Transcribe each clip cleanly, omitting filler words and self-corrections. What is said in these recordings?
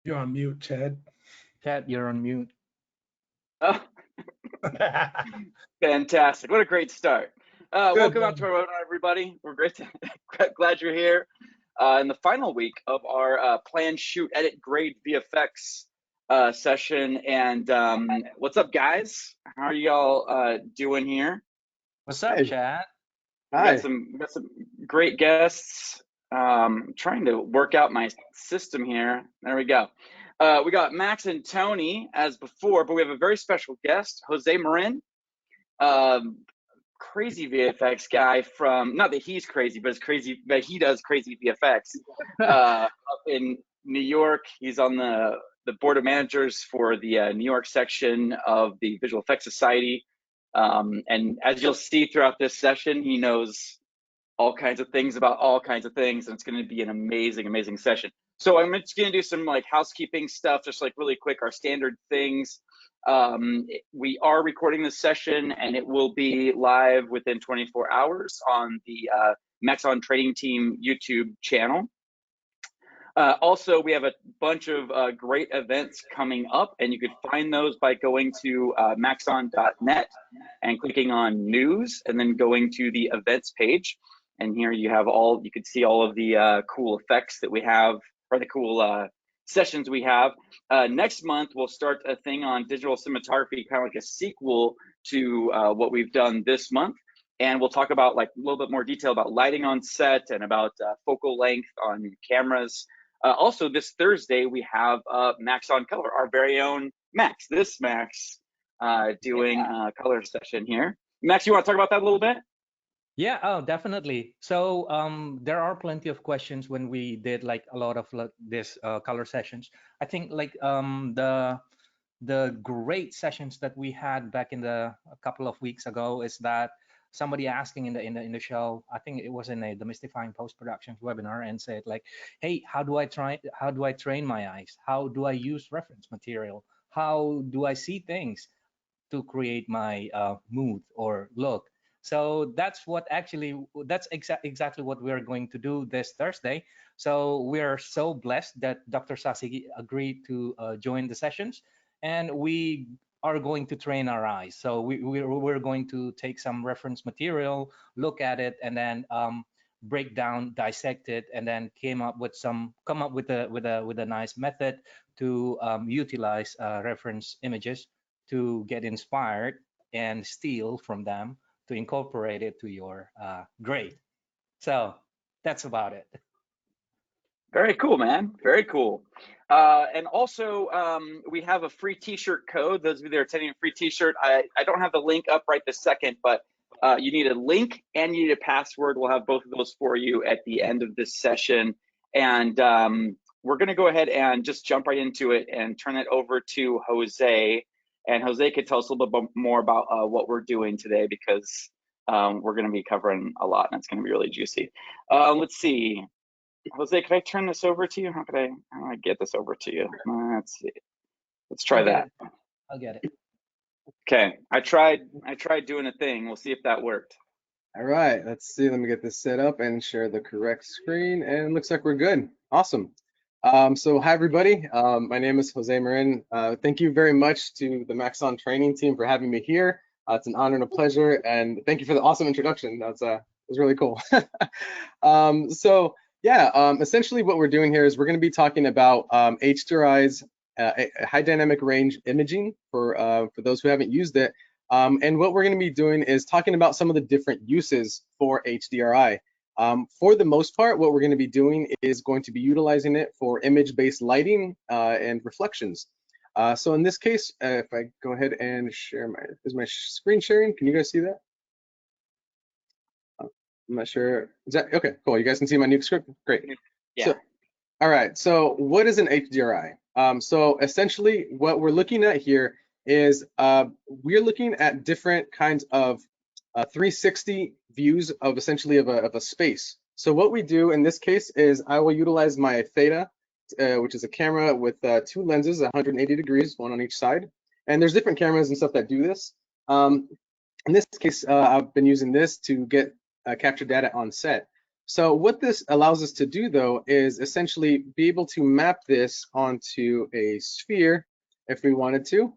You're on mute, Chad. Chad, you're on mute. Oh, fantastic. What a great start. Welcome out to our webinar, everybody. We're glad you're here in the final week of our plan, shoot, edit, grade VFX session. And what's up, guys? How are y'all doing here? What's up, Chad? We got some great guests. Trying to work out my system here. There we go. We got Max and Tony as before, but we have a very special guest, Jose Marin, crazy VFX guy from, not that he's crazy, but he does crazy VFX up in New York. He's on the board of managers for the New York section of the Visual Effects Society. And as you'll see throughout this session, he knows all kinds of things about all kinds of things, and it's going to be an amazing session. So I'm just going to do some like housekeeping stuff, just like really quick, our standard things. We are recording this session, and it will be live within 24 hours on the Maxon Training Team YouTube channel. Also, we have a bunch of great events coming up, and you could find those by going to maxon.net and clicking on news, and then going to the events page. And here you have you could see all of the cool effects that we have, or the cool sessions we have. Next month, we'll start a thing on digital cinematography, kind of like a sequel to what we've done this month. And we'll talk about like a little bit more detail about lighting on set and about focal length on cameras. Also, this Thursday, we have Max on Color, our very own Max, doing a color session here. Max, you want to talk about that a little bit? Yeah, oh, definitely. So there are plenty of questions when we did like a lot of this color sessions. I think like the great sessions that we had back in a couple of weeks ago is that somebody asking in the show, I think it was in a Demystifying post-production webinar, and said like, hey, how do I train my eyes? How do I use reference material? How do I see things to create my mood or look? So that's exactly what we're going to do this Thursday. So we're so blessed that Dr. Sasi agreed to join the sessions, and we are going to train our eyes. So we're going to take some reference material, look at it, and then break down, dissect it, and then come up with a nice method to utilize reference images to get inspired and steal from them to incorporate it to your grade. So that's about it. Very cool, man. Very cool. And also, we have a free t-shirt code. Those of you that are attending a free t-shirt, I don't have the link up right this second, but you need a link and you need a password. We'll have both of those for you at the end of this session. And we're going to go ahead and just jump right into it and turn it over to Jose. And Jose could tell us a little bit more about what we're doing today, because we're going to be covering a lot, and it's going to be really juicy. Let's see. Jose, can I turn this over to you? How do I get this over to you? Let's see. Let's try that. I'll get it. Okay. I tried doing a thing. We'll see if that worked. All right. Let's see. Let me get this set up and share the correct screen. And it looks like we're good. Awesome. So hi, everybody. My name is Jose Marin. Thank you very much to the Maxon Training Team for having me here. It's an honor and a pleasure. And thank you for the awesome introduction. That was really cool. So yeah, essentially what we're doing here is we're going to be talking about HDRI's high dynamic range imaging for those who haven't used it. And what we're going to be doing is talking about some of the different uses for HDRI. For the most part, what we're going to be doing is going to be utilizing it for image-based lighting and reflections. So in this case, if I go ahead and share is my screen sharing? Can you guys see that? I'm not sure. Is that okay? Cool. You guys can see my new script. Great. Yeah. So, all right. So what is an HDRI? So essentially, what we're looking at here is we're looking at different kinds of 360 views of essentially of a space. So what we do in this case is I will utilize my Theta, which is a camera with two lenses, 180 degrees, one on each side. And there's different cameras and stuff that do this. In this case, I've been using this to get capture data on set. So what this allows us to do, though, is essentially be able to map this onto a sphere if we wanted to,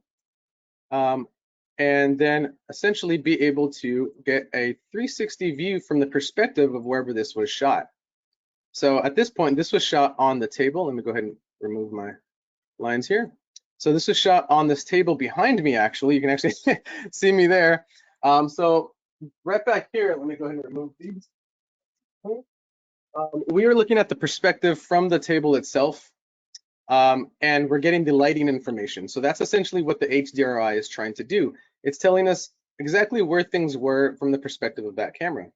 and then essentially be able to get a 360 view from the perspective of wherever this was shot. So at this point, this was shot on the table. Let me go ahead and remove my lines here. So this was shot on this table behind me, actually. You can actually see me there. So right back here, let me go ahead and remove these. We are looking at the perspective from the table itself, and we're getting the lighting information. So that's essentially what the HDRI is trying to do. It's telling us exactly where things were from the perspective of that camera.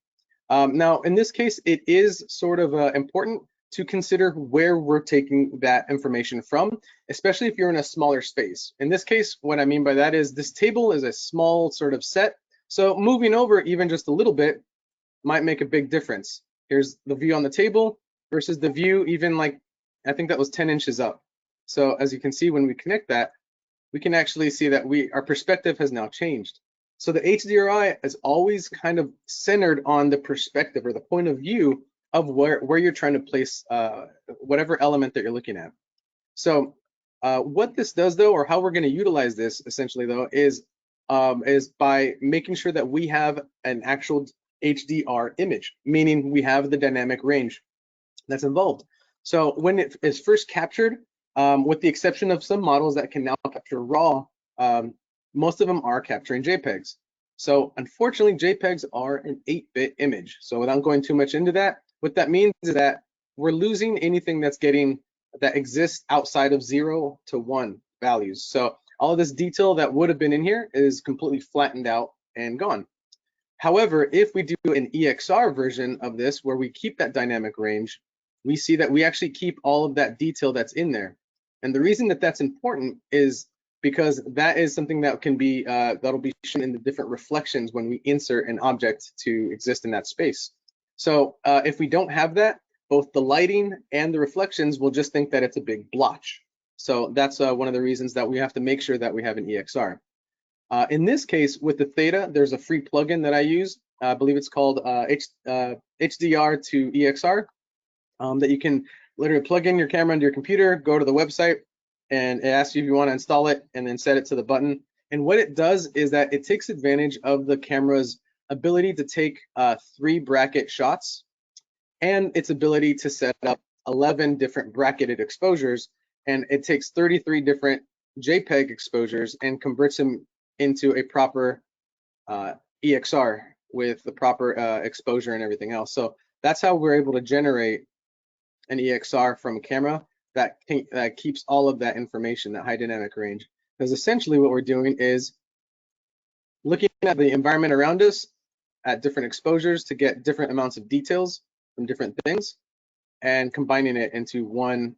Now, in this case, it is sort of important to consider where we're taking that information from, especially if you're in a smaller space. In this case, what I mean by that is this table is a small sort of set. So moving over even just a little bit might make a big difference. Here's the view on the table versus the view even like, I think that was 10 inches up. So as you can see, when we connect that, we can actually see that our perspective has now changed. So the HDRI is always kind of centered on the perspective or the point of view of where you're trying to place whatever element that you're looking at. So what this does, though, or how we're going to utilize this essentially, though, is by making sure that we have an actual HDR image, meaning we have the dynamic range that's involved. So when it is first captured, with the exception of some models that can now capture RAW, most of them are capturing JPEGs. So unfortunately, JPEGs are an 8-bit image. So without going too much into that, what that means is that we're losing anything that exists outside of 0 to 1 values. So all of this detail that would have been in here is completely flattened out and gone. However, if we do an EXR version of this where we keep that dynamic range, we see that we actually keep all of that detail that's in there. And the reason that that's important is because that is something that can be that'll be shown in the different reflections when we insert an object to exist in that space. So if we don't have that, both the lighting and the reflections will just think that it's a big blotch. So that's one of the reasons that we have to make sure that we have an EXR. In this case, with the Theta, there's a free plugin that I use. I believe it's called HDR to EXR, that you can literally plug in your camera into your computer, go to the website, and it asks you if you want to install it, and then set it to the button. And what it does is that it takes advantage of the camera's ability to take 3 bracket shots and its ability to set up 11 different bracketed exposures. And it takes 33 different JPEG exposures and converts them into a proper EXR with the proper exposure and everything else. So that's how we're able to generate an EXR from a camera that keeps all of that information, that high dynamic range. Because essentially what we're doing is looking at the environment around us at different exposures to get different amounts of details from different things and combining it into one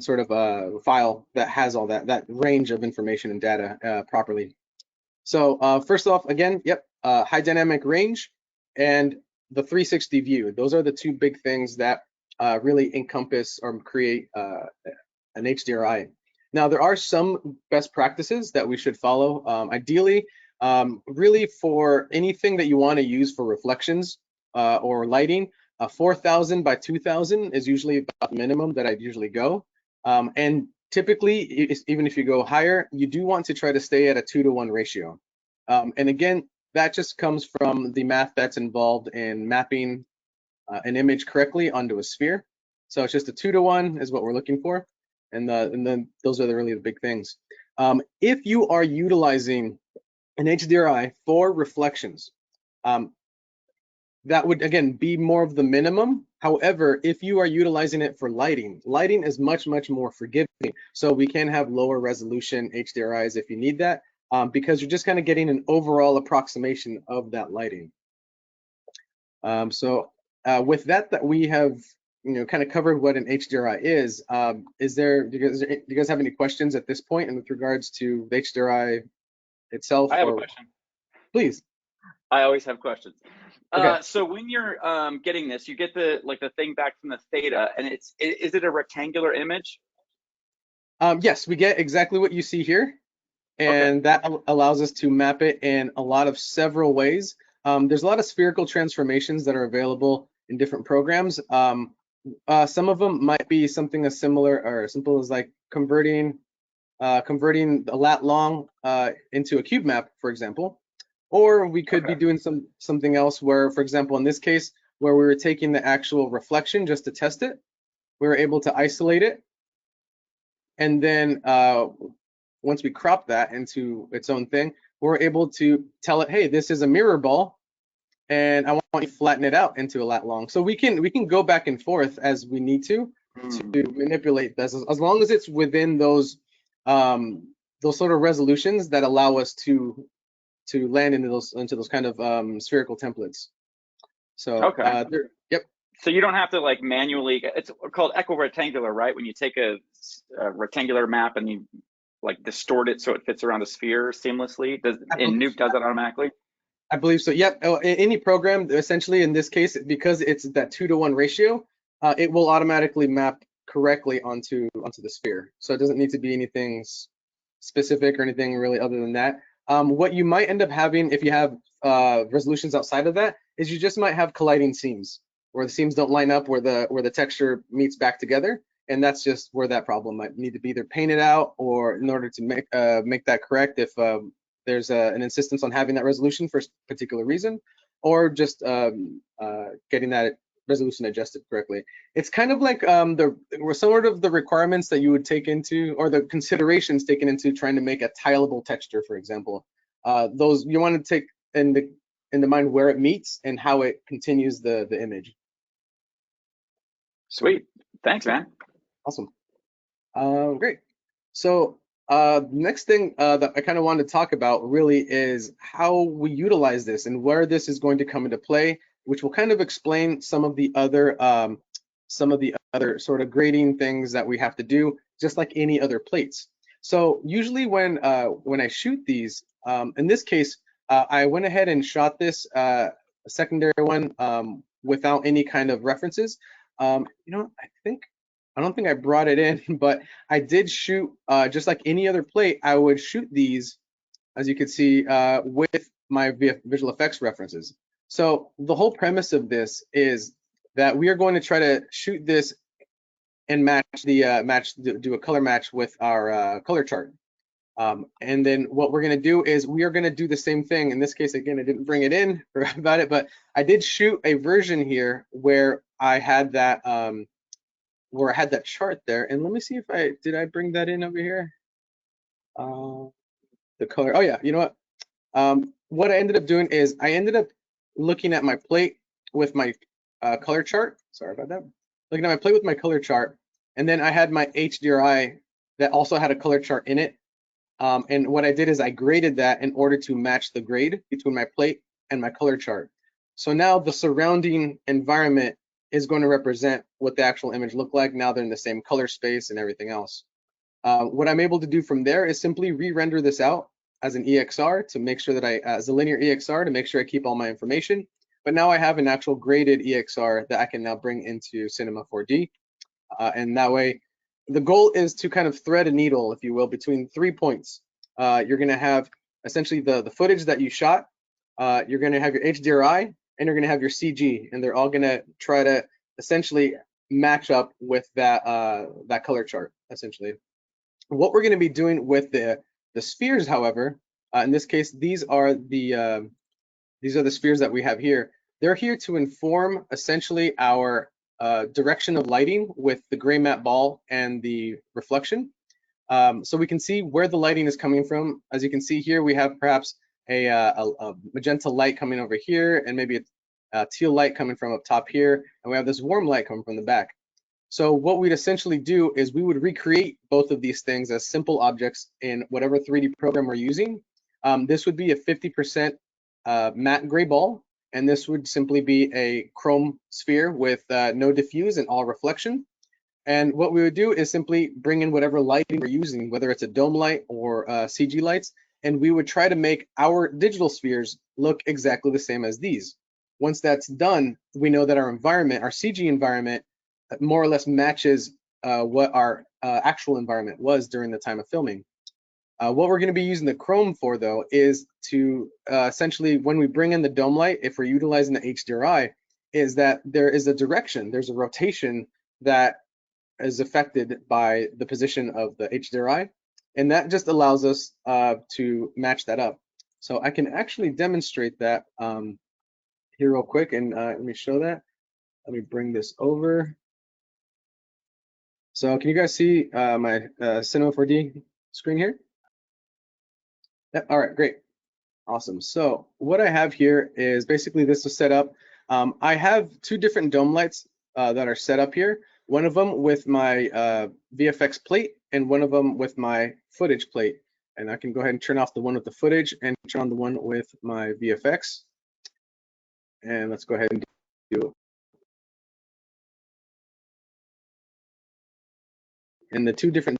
sort of file that has all that range of information and data properly. So first off, again, high dynamic range and the 360 view. Those are the 2 big things that really encompass or create an HDRI. Now, there are some best practices that we should follow. Ideally, really for anything that you want to use for reflections or lighting, 4,000 by 2,000 is usually about the minimum that I'd usually go. And typically, even if you go higher, you do want to try to stay at a 2-to-1 ratio. And again, that just comes from the math that's involved in mapping an image correctly onto a sphere. So it's just a 2-to-1 is what we're looking for. And then those are really the big things. If you are utilizing an HDRI for reflections, that would, again, be more of the minimum. However, if you are utilizing it for lighting, lighting is much, much more forgiving. So we can have lower resolution HDRIs if you need that, because you're just kind of getting an overall approximation of that lighting. With that we have, kind of covered what an HDRI is. Do you guys have any questions at this point in with regards to the HDRI itself? I have a question. Please. I always have questions. Okay. So when you're getting this, you get the thing back from the Theta, and is it a rectangular image? Yes, we get exactly what you see here, and that allows us to map it in a lot of several ways. there's a lot of spherical transformations that are available in different programs. Some of them might be something as similar or as simple as like converting a lat long into a cube map, for example. Or we could be doing something else where, for example, in this case, where we were taking the actual reflection just to test it, we were able to isolate it. And then once we crop that into its own thing, we're able to tell it, hey, this is a mirror ball, and I want you to flatten it out into a lat long. So we can go back and forth as we need to manipulate this, as long as it's within those sort of resolutions that allow us to land into those kind of spherical templates. So yep. So you don't have to like manually. It's called equirectangular, right? When you take a rectangular map and you like distort it so it fits around a sphere seamlessly. And Nuke does that automatically? I believe so. Yep. Any program, essentially in this case, because it's that 2-to-1 ratio, it will automatically map correctly onto the sphere. So it doesn't need to be anything specific or anything really other than that. What you might end up having if you have resolutions outside of that is you just might have colliding seams, where the seams don't line up where the texture meets back together, and that's just where that problem might need to be either painted out, or in order to make that correct, if there's an insistence on having that resolution for a particular reason, or just getting that resolution adjusted correctly. It's kind of like the requirements that you would take into, or the considerations taken into trying to make a tileable texture, for example. Those you want to take into mind where it meets and how it continues the image. Sweet, thanks, man. Awesome. Great. So next thing that I kind of wanted to talk about really is how we utilize this and where this is going to come into play, which will kind of explain some of the other sort of grading things that we have to do, just like any other plates. So usually when I shoot these, in this case, I went ahead and shot this a secondary one without any kind of references. You know, I don't think I brought it in, but I did shoot just like any other plate. I would shoot these, as you can see, with my visual effects references. So the whole premise of this is that we are going to try to shoot this and do a color match with our color chart. And then what we're going to do is we are going to do the same thing. In this case, again, I didn't bring it in, forgot about it, but I did shoot a version here where I had that chart there. And let me see if did I bring that in over here? The color. Oh yeah, you know what? What I ended up doing is I ended up looking at my plate with my color chart. Sorry about that. Looking at my plate with my color chart, and then I had my HDRI that also had a color chart in it. And what I did is I graded that in order to match the grade between my plate and my color chart. So now the surrounding environment is going to represent what the actual image looked like. Now they're in the same color space and everything else. What I'm able to do from there is simply re-render this out as an EXR to make sure that as a linear EXR to make sure I keep all my information. But now I have an actual graded EXR that I can now bring into Cinema 4D. And that way, the goal is to kind of thread a needle, if you will, between 3 points. You're going to have essentially the footage that you shot. You're going to have your HDRI, and you're going to have your CG, and they're all going to try to essentially match up with that color chart. Essentially, what we're going to be doing with the spheres, however, in this case, these are the spheres that we have here. They're here to inform essentially our direction of lighting with the gray matte ball and the reflection. So we can see where the lighting is coming from. As you can see here, we have perhaps a magenta light coming over here, and maybe a teal light coming from up top here, and we have this warm light coming from the back. So what we'd essentially do is we would recreate both of these things as simple objects in whatever 3D program we're using. This would be a 50% matte gray ball, and this would simply be a chrome sphere with no diffuse and all reflection. And what we would do is simply bring in whatever lighting we're using, whether it's a dome light or CG lights, and we would try to make our digital spheres look exactly the same as these. Once that's done, we know that our environment, our CG environment, more or less matches what our actual environment was during the time of filming. What we're going to be using the Chrome for, though, is to essentially, when we bring in the dome light, if we're utilizing the HDRI, is that there is a direction, there's a rotation that is affected by the position of the HDRI, and that just allows us to match that up. So I can actually demonstrate that here real quick, and let me show that. Let me bring this over. So can you guys see my Cinema 4D screen here? Yep. All right, great. Awesome. So what I have here is basically this is set up. I have two different dome lights that are set up here. One of them with my VFX plate and one of them with my footage plate. And I can go ahead and turn off the one with the footage and turn on the one with my VFX. And let's go ahead and do it. And the two different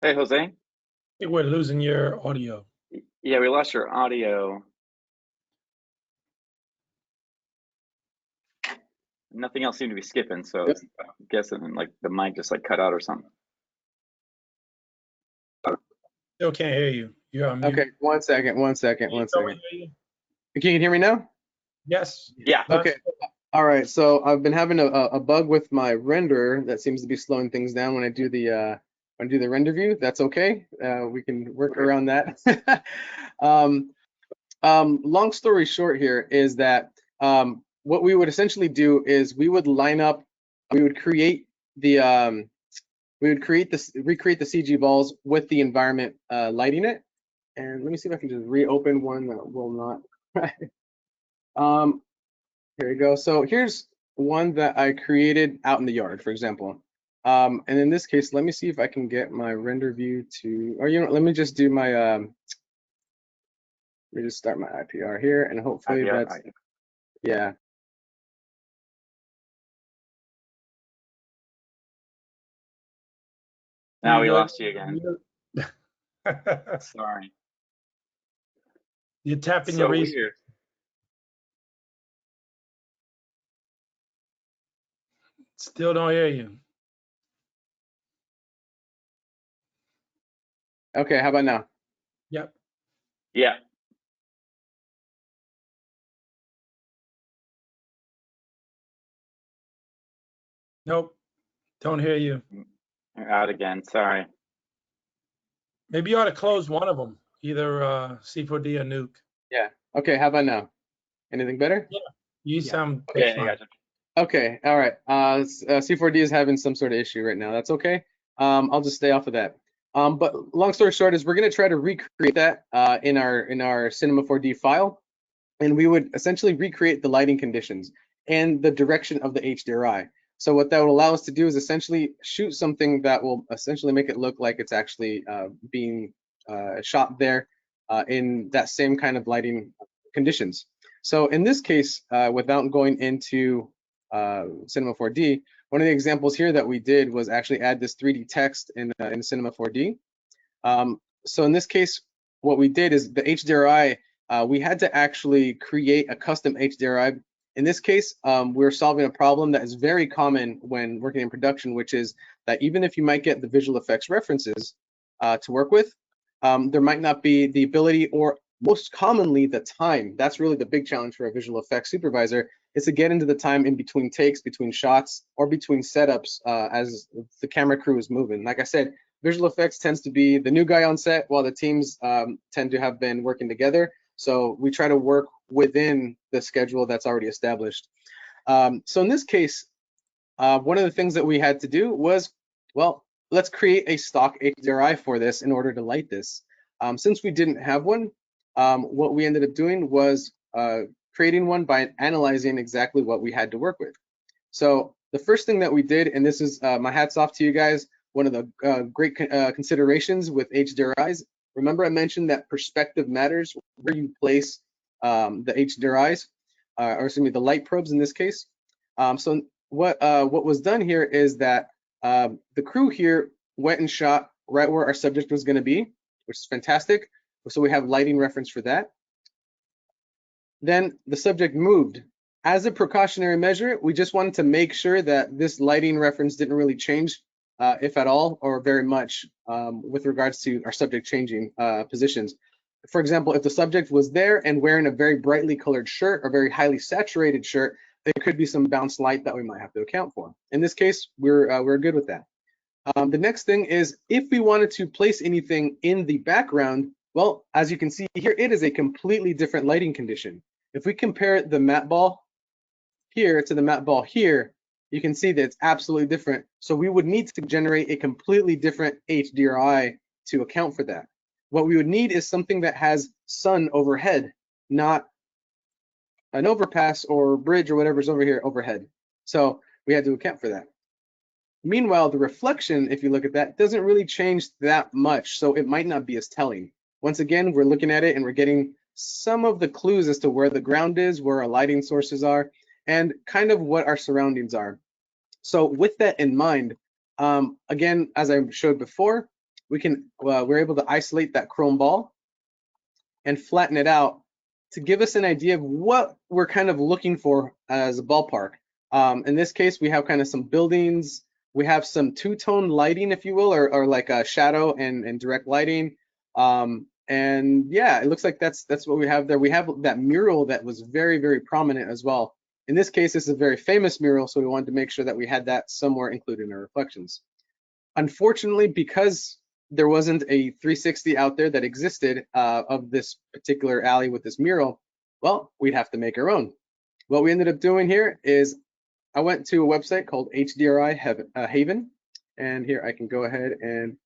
Hey, Jose. We're losing your audio. Yeah, we lost your audio. Nothing else seemed to be skipping, so Yep. I'm guessing like the mic just like cut out or something. Still can't hear you. You're on mute. Okay, one second. Can Can you hear me now? Yes. Yeah. Okay. All right. So I've been having a bug with my renderer that seems to be slowing things down when I do the render view. That's okay. We can work around that. Long story short here is that what we would essentially do is we would line up, we would create the recreate the CG balls with the environment lighting it. And let me see if I can just reopen one that will not. Here we go. So here's one that I created out in the yard, for example. And in this case, let me see if I can get my render view to, or you know, let me just do my, let me just start my IPR here, and hopefully that's, yeah. Now we lost you again. Sorry. Sorry. You're tapping So your wrist. weird. Still don't hear you. Okay, how about now? Yep. Yeah. Nope. Don't hear you. You're out again. Sorry. Maybe you ought to close one of them, either C4D or Nuke. Yeah. Okay, how about now? Anything better? Yeah. You sound Okay, fine. I gotcha. Okay, all right. C4D is having some sort of issue right now. That's okay. I'll just stay off of that. But long story short is we're going to try to recreate that in our Cinema 4D file, and we would essentially recreate the lighting conditions and the direction of the HDRI. So what that will allow us to do is essentially shoot something that will essentially make it look like it's actually being shot there in that same kind of lighting conditions. So in this case, without going into Cinema 4D, one of the examples here that we did was actually add this 3D text in Cinema 4D. So in this case, what we did is the HDRI, we had to actually create a custom HDRI. In this case, we're solving a problem that is very common when working in production, which is that even if you might get the visual effects references to work with, there might not be the ability, or most commonly the time. That's really the big challenge for a visual effects supervisor, is to get into the time in between takes, between shots, or between setups as the camera crew is moving. Like I said, visual effects tends to be the new guy on set, while the teams tend to have been working together. So we try to work within the schedule that's already established. So in this case, one of the things that we had to do was, well, let's create a stock HDRI for this in order to light this. Since we didn't have one, what we ended up doing was creating one by analyzing exactly what we had to work with. So the first thing that we did, and this is my hats off to you guys, one of the great considerations with HDRIs. Remember I mentioned that perspective matters where you place the HDRIs, or excuse me, the light probes in this case. So what was done here is that the crew here went and shot right where our subject was going to be, which is fantastic. So we have lighting reference for that. Then the subject moved. As a precautionary measure, we just wanted to make sure that this lighting reference didn't really change, if at all, or very much, with regards to our subject changing positions. For example, if the subject was there and wearing a very brightly colored shirt or very highly saturated shirt, there could be some bounce light that we might have to account for. In this case, we're good with that. The next thing is, if we wanted to place anything in the background, well, as you can see here, it is a completely different lighting condition. If we compare the matte ball here to the matte ball here, you can see that it's absolutely different. So we would need to generate a completely different HDRI to account for that. What we would need is something that has sun overhead, not an overpass or bridge or whatever's over here overhead. So we had to account for that. Meanwhile, the reflection, if you look at that, doesn't really change that much, so it might not be as telling. Once again, we're looking at it and we're getting some of the clues as to where the ground is, where our lighting sources are, and kind of what our surroundings are. So with that in mind, again, as I showed before, we're able to isolate that chrome ball and flatten it out to give us an idea of what we're kind of looking for as a ballpark. In this case, we have kind of some buildings. We have some two-tone lighting, if you will, or like a shadow and direct lighting. And yeah, it looks like that's what we have there. We have that mural that was very, very prominent as well. In this case, this is a very famous mural, so we wanted to make sure that we had that somewhere included in our reflections. Unfortunately, because there wasn't a 360 out there that existed of this particular alley with this mural, well, we'd have to make our own. What we ended up doing here is I went to a website called HDRI Haven, and here I can go ahead and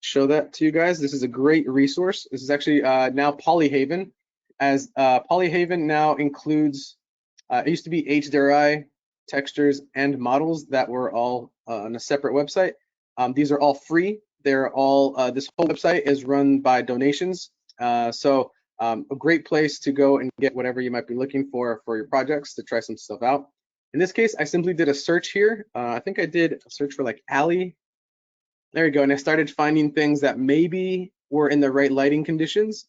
show that to you guys. This is a great resource. This is actually now Polyhaven, as Polyhaven now includes, it used to be HDRI, textures, and models that were all on a separate website. These are all free. They're all, this whole website is run by donations. So a great place to go and get whatever you might be looking for your projects, to try some stuff out. In this case, I simply did a search here. I think I did a search for like alley. There we go, and I started finding things that maybe were in the right lighting conditions.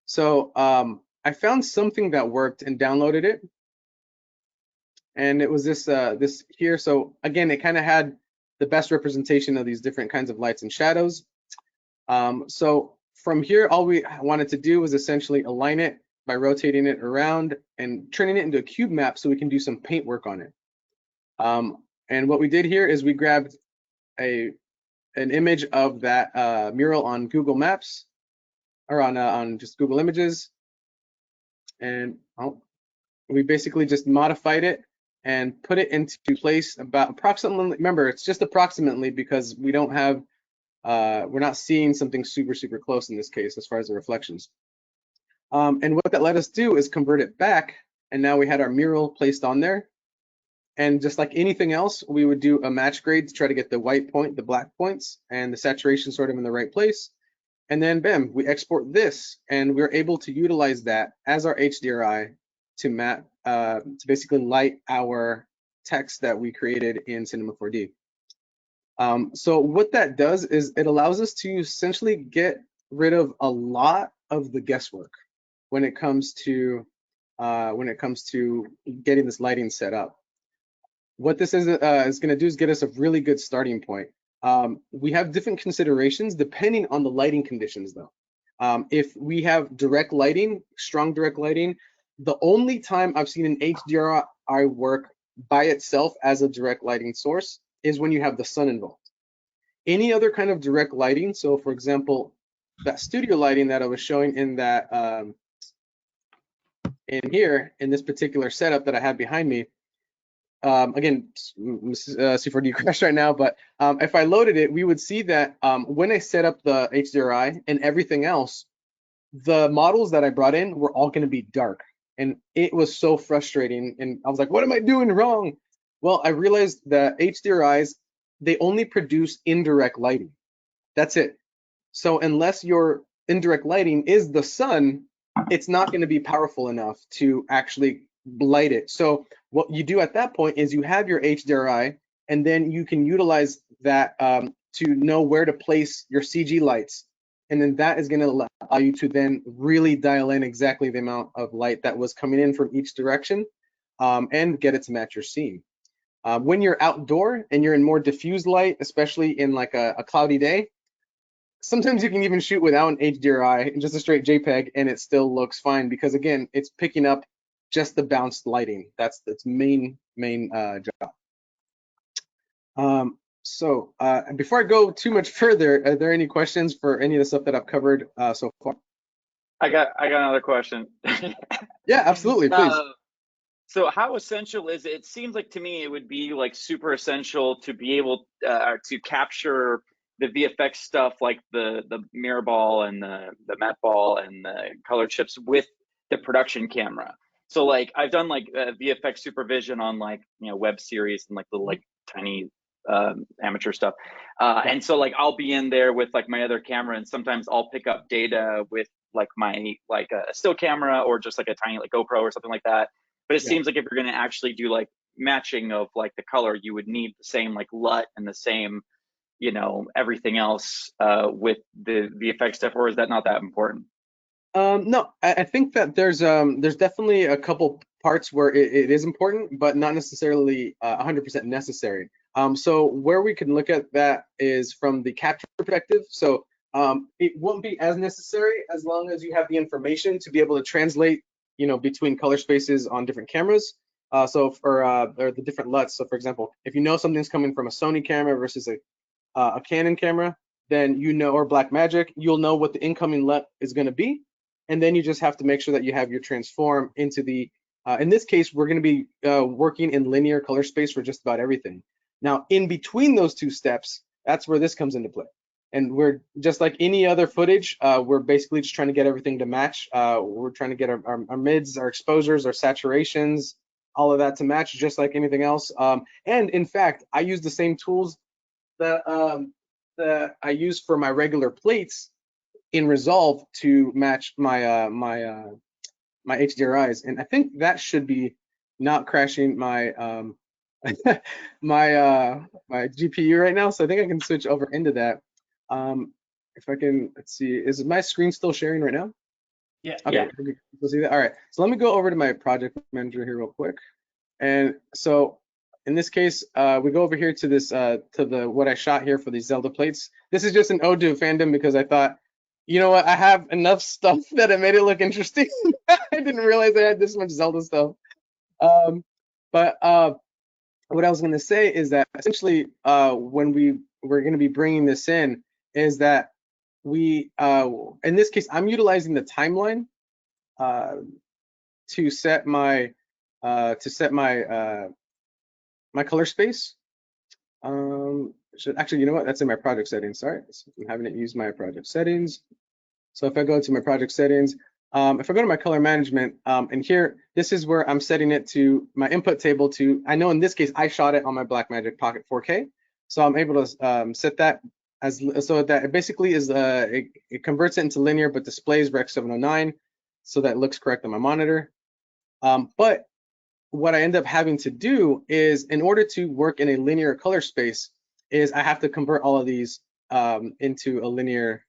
So I found something that worked and downloaded it. And it was this here. So again, it kind of had the best representation of these different kinds of lights and shadows. So from here, all we wanted to do was essentially align it by rotating it around and turning it into a cube map so we can do some paint work on it. And what we did here is we grabbed an image of that mural on Google Maps, or on just Google Images, and we basically just modified it and put it into place about approximately, remember, it's just approximately because we don't have, we're not seeing something super, super close in this case as far as the reflections. And what that let us do is convert it back, and now we had our mural placed on there. And just like anything else, we would do a match grade to try to get the white point, the black points, and the saturation sort of in the right place. And then bam, we export this, and we're able to utilize that as our HDRI to map, to basically light our text that we created in Cinema 4D. So what that does is it allows us to essentially get rid of a lot of the guesswork when it comes to getting this lighting set up. What this is going to do is get us a really good starting point. We have different considerations depending on the lighting conditions, though. If we have direct lighting, strong direct lighting, the only time I've seen an HDRI work by itself as a direct lighting source is when you have the sun involved. Any other kind of direct lighting, so for example, that studio lighting that I was showing in that in here in this particular setup that I have behind me. Again, C4D crashed right now, but if I loaded it, we would see that when I set up the HDRI and everything else, the models that I brought in were all going to be dark. And it was so frustrating. And I was like, what am I doing wrong? Well, I realized that HDRIs, they only produce indirect lighting. That's it. So unless your indirect lighting is the sun, it's not going to be powerful enough to actually light it. So what you do at that point is you have your HDRI, and then you can utilize that to know where to place your CG lights and then that is going to allow you to then really dial in exactly the amount of light that was coming in from each direction, and get it to match your scene. When you're outdoor and you're in more diffuse light, especially in like a cloudy day, sometimes you can even shoot without an HDRI, just a straight JPEG, and it still looks fine because again, it's picking up just the bounced lighting. That's its main job. So before I go too much further, are there any questions for any of the stuff that I've covered so far? I got another question. Yeah, absolutely, please. So how essential is it? It seems like to me it would be like super essential to be able to capture the VFX stuff like the mirror ball and the matte ball and the color chips with the production camera. So like I've done like VFX supervision on like, you know, web series and like little like tiny amateur stuff. And so like I'll be in there with like my other camera, and sometimes I'll pick up data with like my like a still camera or just like a tiny like GoPro or something like that. But it seems like if you're going to actually do like matching of like the color, you would need the same like LUT and the same, you know, everything else with the VFX stuff, or is that not that important? No, I think that there's definitely a couple parts where it is important, but not necessarily 100% necessary. So where we can look at that is from the capture perspective. So it won't be as necessary as long as you have the information to be able to translate, you know, between color spaces on different cameras. So for or the different LUTs. So for example, if you know something's coming from a Sony camera versus a Canon camera, then you know, or Blackmagic, you'll know what the incoming LUT is going to be, and then you just have to make sure that you have your transform into the. In this case, we're going to be working in linear color space for just about everything. Now, in between those two steps, that's where this comes into play. And we're just like any other footage, we're basically just trying to get everything to match. We're trying to get our mids, our exposures, our saturations, all of that to match just like anything else. And in fact, I use the same tools that I use for my regular plates in Resolve to match my my HDRIs. And I think that should be not crashing my my GPU right now. So I think I can switch over into that. If I can, let's see, is my screen still sharing right now? Yeah. Okay, we'll see that. All right, so let me go over to my project manager here real quick. And so in this case, we go over here to this, to the what I shot here for these Zelda plates. This is just an ode to fandom because I thought, you know what, I have enough stuff that it made it look interesting. I didn't realize I had this much Zelda stuff. But what I was going to say is that essentially when we're going to be bringing this in is that we in this case I'm utilizing the timeline to set my my color space. Actually, you know what, that's in my project settings. Sorry, I'm having it use my project settings. So if I go to my project settings, if I go to my color management, and here, this is where I'm setting it to my input table to, I know in this case, I shot it on my Blackmagic Pocket 4K. So I'm able to set that as, so that it basically is, it converts it into linear, but displays Rec 709. So that looks correct on my monitor. But what I end up having to do is, in order to work in a linear color space, is I have to convert all of these into a linear,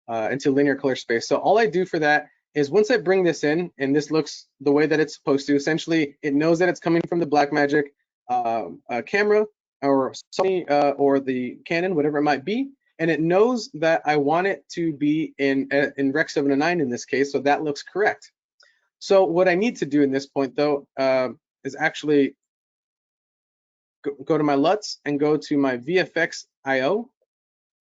into linear color space. So all I do for that is once I bring this in and this looks the way that it's supposed to, essentially it knows that it's coming from the Blackmagic camera or Sony or the Canon, whatever it might be, and it knows that I want it to be in Rec 709 in this case, so that looks correct. So what I need to do in this point though is actually go to my LUTs and go to my VFX IO.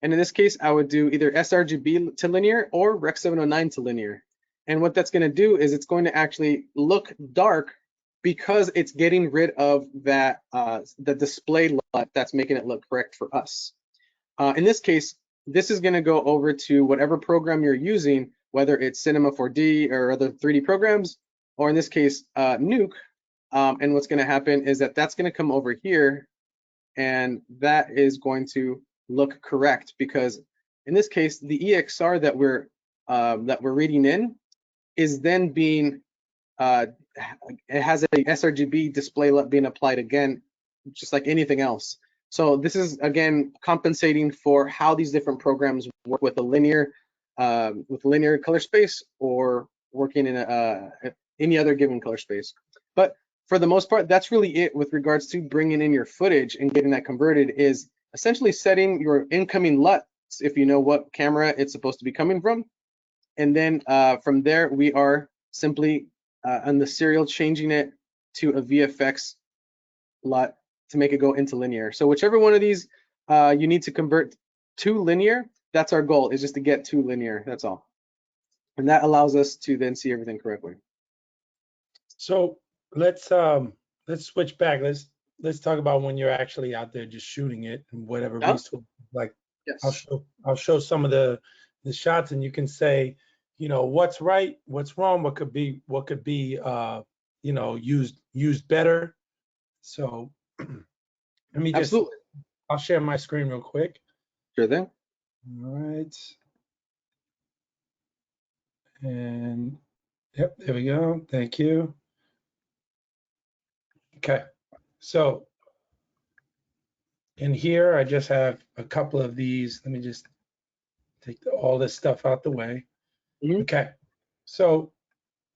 And in this case, I would do either sRGB to linear or Rec 709 to linear. And what that's going to do is it's going to actually look dark because it's getting rid of that the display LUT that's making it look correct for us. In this case, this is going to go over to whatever program you're using, whether it's Cinema 4D or other 3D programs, or in this case, Nuke. And what's going to happen is that that's going to come over here, and that is going to look correct because in this case the EXR that we're reading in is then being it has a sRGB display being applied again, just like anything else. So this is, again, compensating for how these different programs work with a linear color space or working in any other given color space. But for the most part, that's really it with regards to bringing in your footage and getting that converted, is essentially setting your incoming LUTs if you know what camera it's supposed to be coming from. And then from there, we are simply on the serial changing it to a VFX LUT to make it go into linear. So whichever one of these you need to convert to linear, that's our goal, is just to get to linear, that's all. And that allows us to then see everything correctly. So let's switch back. Let's talk about when you're actually out there just shooting it and whatever resource. Like, Yes. I'll show some of the shots, and you can say, you know, what's right, what's wrong, what could be you know, used better. So let me just, Absolutely. I'll share my screen real quick. Sure thing. All right. And yep, there we go. Thank you. Okay. So in here, I just have a couple of these. Let me just take all this stuff out the way. Mhm. Okay. So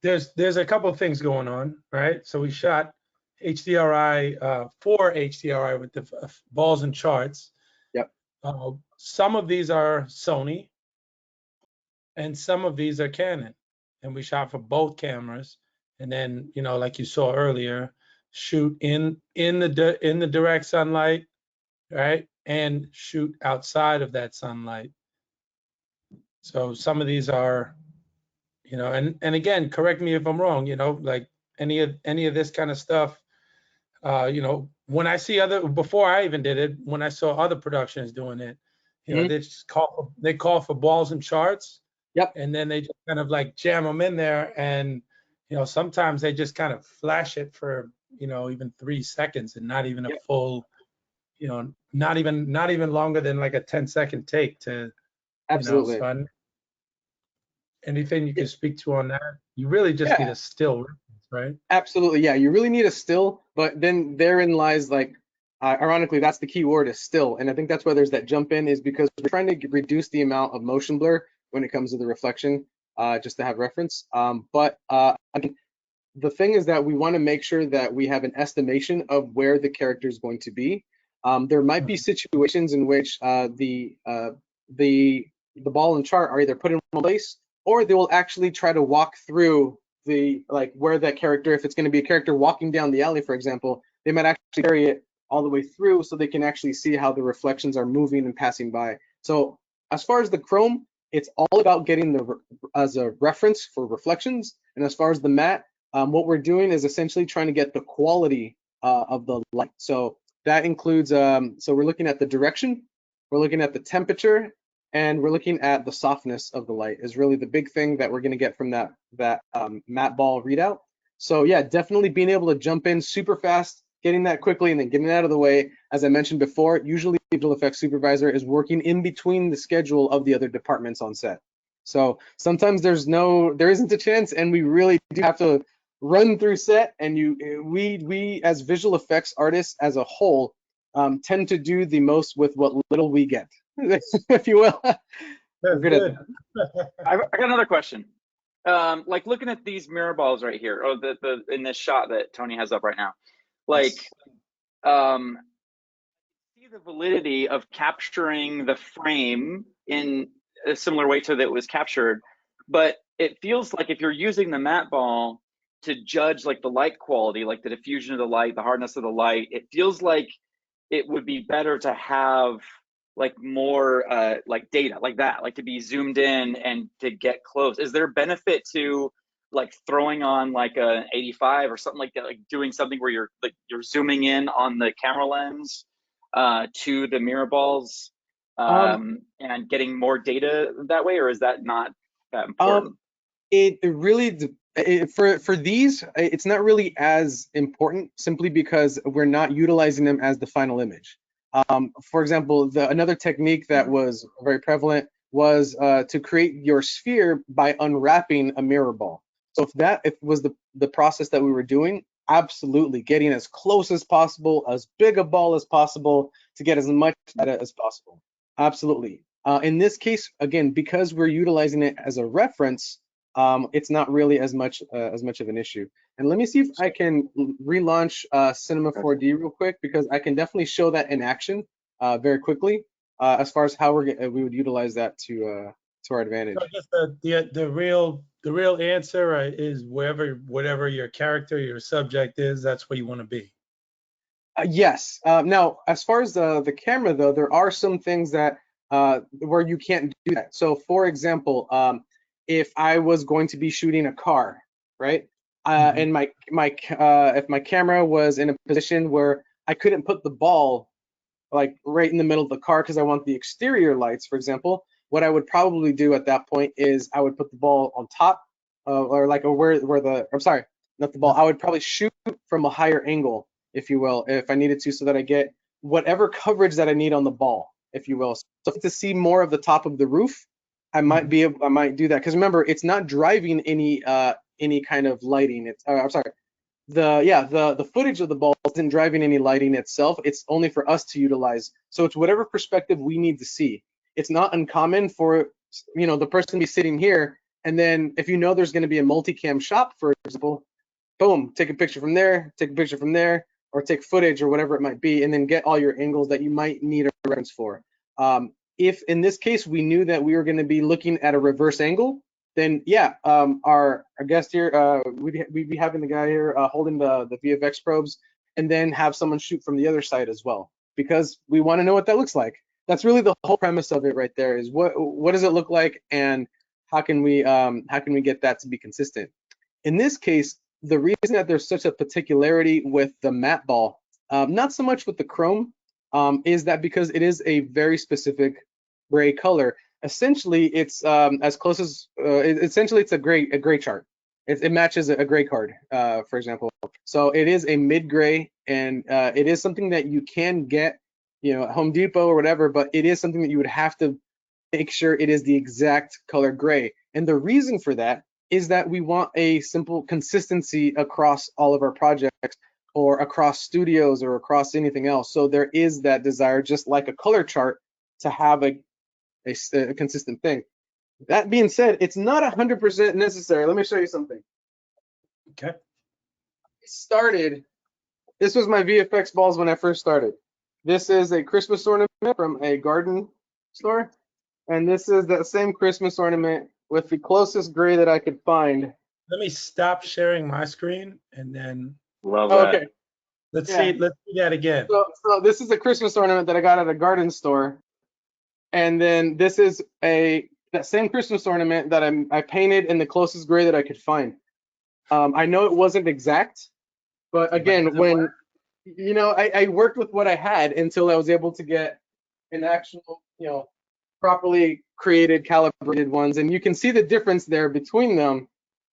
there's a couple of things going on, right? So we shot HDRI, 4 HDRI with the balls and charts. Yep. Some of these are Sony, and some of these are Canon, and we shot for both cameras. And then, you know, like you saw earlier, shoot in the direct sunlight, right, and shoot outside of that sunlight. So some of these are, you know, and again, correct me if I'm wrong, you know, like any of this kind of stuff, you know, when I see before I even did it, when I saw other productions doing it, you know, they call for balls and charts. Yep. And then they just kind of like jam them in there, and you know, sometimes they just kind of flash it for, you know, even 3 seconds, and not even a full, you know, not even longer than like a 10-second take to, Absolutely. you know, so anything you can speak to on that? You really just need a still reference, right? Absolutely, yeah. You really need a still, but then therein lies, like, ironically, that's the key word, is still. And I think that's why there's that jump in, is because we're trying to reduce the amount of motion blur when it comes to the reflection, just to have reference. But the thing is that we want to make sure that we have an estimation of where the character is going to be. There might be situations in which the ball and chart are either put in one place, or they will actually try to walk through the, like, where that character, if it's going to be a character walking down the alley, for example, they might actually carry it all the way through so they can actually see how the reflections are moving and passing by. So as far as the chrome, it's all about getting as a reference for reflections. And as far as the matte, what we're doing is essentially trying to get the quality of the light. So that includes, so we're looking at the direction, we're looking at the temperature, and we're looking at the softness of the light is really the big thing that we're going to get from that matte ball readout. So yeah, definitely being able to jump in super fast, getting that quickly, and then getting it out of the way. As I mentioned before, usually the visual effects supervisor is working in between the schedule of the other departments on set. So sometimes there isn't a chance, and we really do have to run through set. And we as visual effects artists as a whole tend to do the most with what little we get, if you will. That's good. I got another question. Like looking at these mirror balls right here, or the in this shot that Tony has up right now, like, see the validity of capturing the frame in a similar way to that it was captured, but it feels like if you're using the matte ball to judge like the light quality, like the diffusion of the light, the hardness of the light, it feels like it would be better to have like more like data like that, like to be zoomed in and to get close. Is there benefit to like throwing on like an 85 or something like that, like doing something where you're zooming in on the camera lens to the mirror balls and getting more data that way, or is that not that important? It really, for these, it's not really as important, simply because we're not utilizing them as the final image. For example, another technique that was very prevalent was to create your sphere by unwrapping a mirror ball. So if was the process that we were doing, absolutely getting as close as possible, as big a ball as possible to get as much data as possible. Absolutely. In this case, again, because we're utilizing it as a reference, it's not really as much of an issue. And let me see if I can relaunch Cinema 4D real quick, because I can definitely show that in action very quickly as far as how we would utilize that to our advantage. So I guess the real answer is whatever your character, your subject is, that's where you want to be. Yes. Now, as far as the camera, though, there are some things that where you can't do that. So, for example, if I was going to be shooting a car, right, and if my camera was in a position where I couldn't put the ball like right in the middle of the car because I want the exterior lights, for example, what I would probably do at that point is I would put the ball on top, or where the, I'm sorry, not the ball. I would probably shoot from a higher angle, if you will, if I needed to, so that I get whatever coverage that I need on the ball, if you will. So to see more of the top of the roof, I might do that, because remember, it's not driving any kind of lighting. It's I'm sorry. The footage of the ball isn't driving any lighting itself. It's only for us to utilize. So it's whatever perspective we need to see. It's not uncommon for the person to be sitting here, and then if you know there's going to be a multicam shot, for example, boom, take a picture from there, take a picture from there, or take footage or whatever it might be, and then get all your angles that you might need a reference for. If in this case we knew that we were going to be looking at a reverse angle, then yeah, our guest here, we'd be having the guy here holding the VFX probes, and then have someone shoot from the other side as well, because we want to know what that looks like. That's really the whole premise of it right there, is what does it look like, and how can we get that to be consistent. In this case, the reason that there's such a particularity with the matte ball, not so much with the chrome, is that because it is a very specific gray color. Essentially, it's as close as essentially it's a gray chart. It matches a gray card, for example. So it is a mid gray, and it is something that you can get, at Home Depot or whatever, but it is something that you would have to make sure it is the exact color gray. And the reason for that is that we want a simple consistency across all of our projects, or across studios, or across anything else. So there is that desire, just like a color chart, to have a consistent thing. That being said, it's not 100% necessary. Let me show you something. Okay. This was my VFX balls when I first started. This is a Christmas ornament from a garden store, and this is that same Christmas ornament with the closest gray that I could find. Let me stop sharing my screen, and then Love that. Okay. let's see that again. So this is a Christmas ornament that I got at a garden store, and then this is that same Christmas ornament that I painted in the closest gray that I could find. I know it wasn't exact, but again, when I worked with what I had until I was able to get an actual, properly created, calibrated ones, and you can see the difference there between them.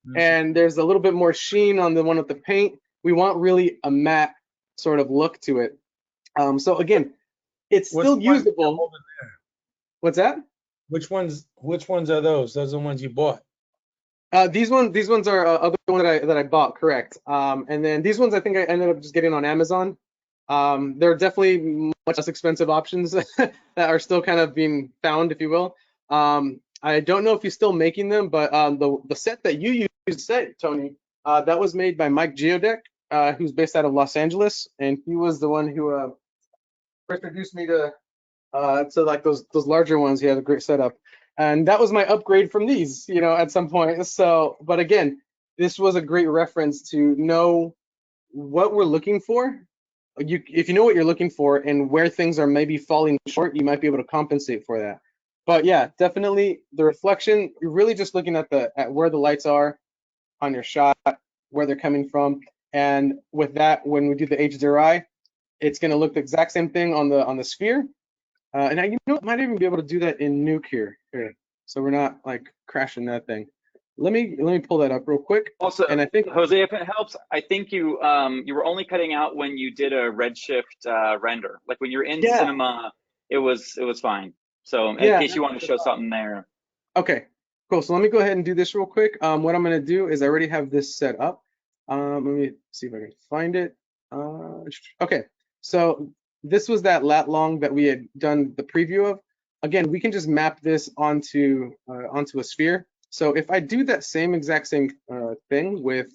Mm-hmm. And there's a little bit more sheen on the one with the paint. We want really a matte sort of look to it. So again, it's still usable. What's that? Which ones are those? Those are the ones you bought. These ones are other ones that I bought, correct. And then these ones I think I ended up just getting on Amazon. They're definitely much less expensive options that are still kind of being found, if you will. I don't know if he's still making them, but the set that you used, Tony, that was made by Mike Geodek, who's based out of Los Angeles, and he was the one who first introduced me to like those larger ones. He had a great setup, and that was my upgrade from these, at some point. So, but again, this was a great reference to know what we're looking for. If you know what you're looking for and where things are maybe falling short, you might be able to compensate for that. But yeah, definitely the reflection, you're really just looking at where the lights are on your shot, where they're coming from. And with that, when we do the HDRI, it's going to look the exact same thing on the sphere. And I might even be able to do that in Nuke here. So we're not like crashing that thing. Let me pull that up real quick. Also, and I think Jose, if it helps, I think you were only cutting out when you did a redshift render. Like when you're in cinema, it was fine. So in case you want to show something there. Okay, cool. So let me go ahead and do this real quick. What I'm going to do is I already have this set up. Let me see if I can find it. Okay, so this was that lat long that we had done the preview of. Again, we can just map this onto a sphere. So if I do that exact same thing with,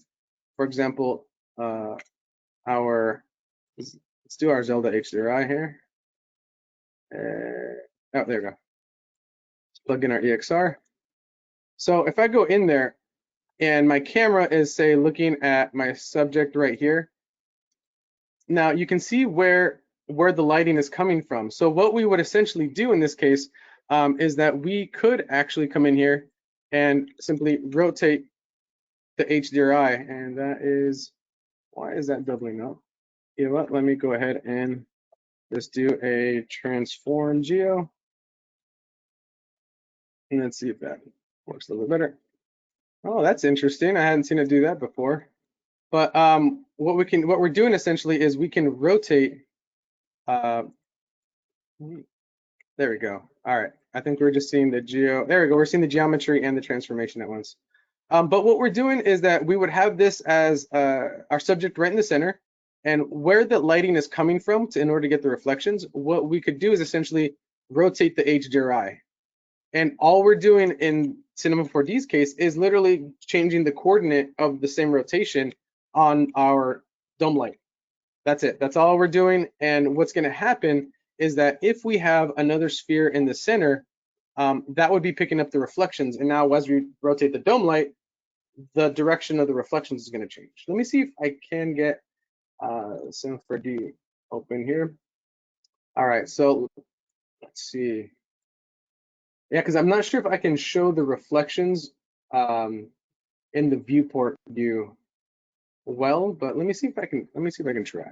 for example, let's do our Zelda HDRI here. Oh, there we go. Let's plug in our EXR. So if I go in there and my camera is, say, looking at my subject right here, now you can see where the lighting is coming from. So what we would essentially do in this case is that we could actually come in here and simply rotate the HDRI, and that is, why is that doubling up? You know what, let me go ahead and just do a transform geo, and let's see if that works a little bit better. Oh, that's interesting. I hadn't seen it do that before. But what we're doing essentially is we can rotate. There we go. All right. I think we're just seeing the geo. There we go. We're seeing the geometry and the transformation at once. But what we're doing is that we would have this as our subject right in the center, and where the lighting is coming from in order to get the reflections, what we could do is essentially rotate the HDRI. And all we're doing in Cinema 4D's case is literally changing the coordinate of the same rotation on our dome light. That's it. That's all we're doing. And what's going to happen is that if we have another sphere in the center, that would be picking up the reflections. And now as we rotate the dome light, the direction of the reflections is going to change. Let me see if I can get Cinema 4D open here. All right, so let's see. Yeah, because I'm not sure if I can show the reflections in the viewport view well, but let me see if I can. Let me see if I can try.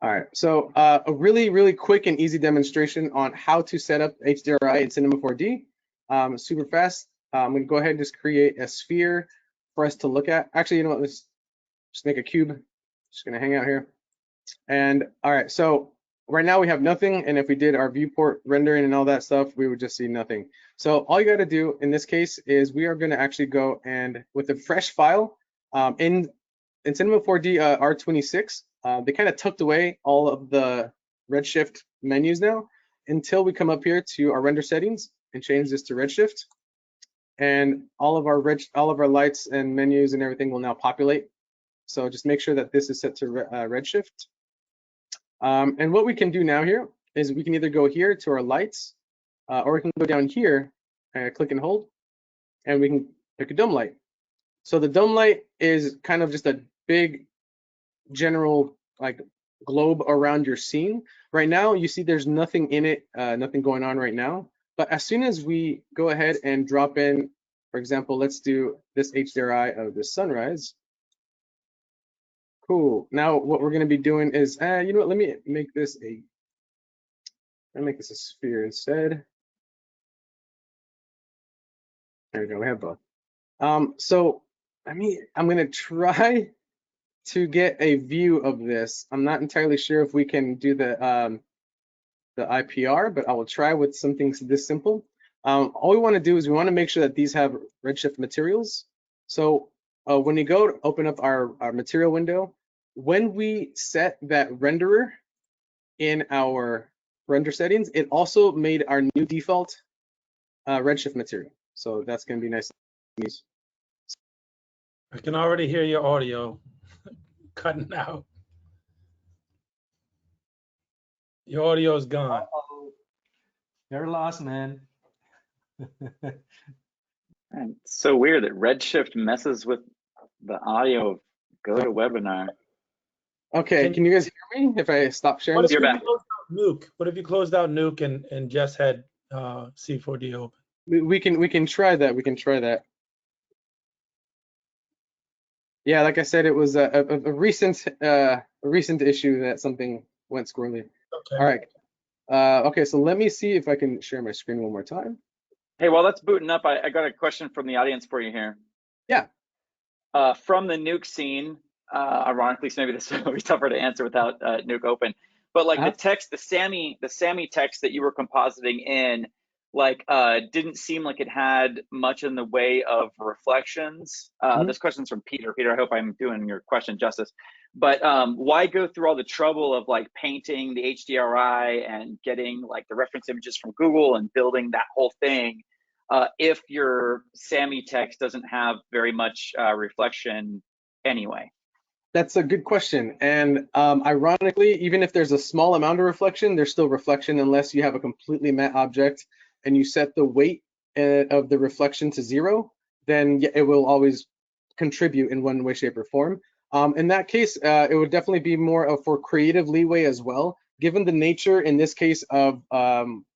All right, so a really quick and easy demonstration on how to set up HDRI in Cinema 4D. Super fast. I'm gonna go ahead and just create a sphere for us to look at. Actually, you know what? Let's just make a cube. Just gonna hang out here. And all right, so right now we have nothing, and if we did our viewport rendering and all that stuff, we would just see nothing. So all you got to do in this case is we are going to actually go and with a fresh file in Cinema 4D R26, they kind of tucked away all of the redshift menus now until we come up here to our render settings and change this to redshift, and all of our lights and menus and everything will now populate. So just make sure that this is set to redshift. And what we can do now here is we can either go here to our lights, or we can go down here, click and hold, and we can pick a dome light. So the dome light is kind of just a big general like globe around your scene. Right now, you see there's nothing in it, nothing going on right now. But as soon as we go ahead and drop in, for example, let's do this HDRI of the sunrise. Cool. Now what we're going to be doing is, you know what? Let me make this a sphere instead. There we go. We have both. So I'm going to try to get a view of this. I'm not entirely sure if we can do the IPR, but I will try with something this simple. All we want to do is we want to make sure that these have redshift materials. So when you go to open up our material window, when we set that renderer in our render settings, it also made our new default redshift material. So that's going to be nice. I can already hear your audio cutting out. Your audio is gone. Uh-oh. You're lost, man. Man, it's so weird that Redshift messes with the audio of GoToWebinar. Okay, can you guys hear me if I stop sharing the screen? Nuke. What if you closed out Nuke and just had C4D open? We can try that. We can try that. Yeah, like I said, it was a recent issue that something went squirrely. Okay. All right. Okay, so let me see if I can share my screen one more time. Hey, while that's booting up, I got a question from the audience for you here. Yeah. From the Nuke scene, ironically, so maybe this will be tougher to answer without Nuke open. But like the text, the Sammy text that you were compositing in, like didn't seem like it had much in the way of reflections. This question's from Peter. Peter, I hope I'm doing your question justice. But why go through all the trouble of like painting the HDRI and getting like the reference images from Google and building that whole thing if your Sammy text doesn't have very much reflection anyway? That's a good question. And ironically, even if there's a small amount of reflection, there's still reflection unless you have a completely matte object and you set the weight of the reflection to 0, then it will always contribute in one way, shape, or form. In that case, it would definitely be more for creative leeway as well, given the nature in this case of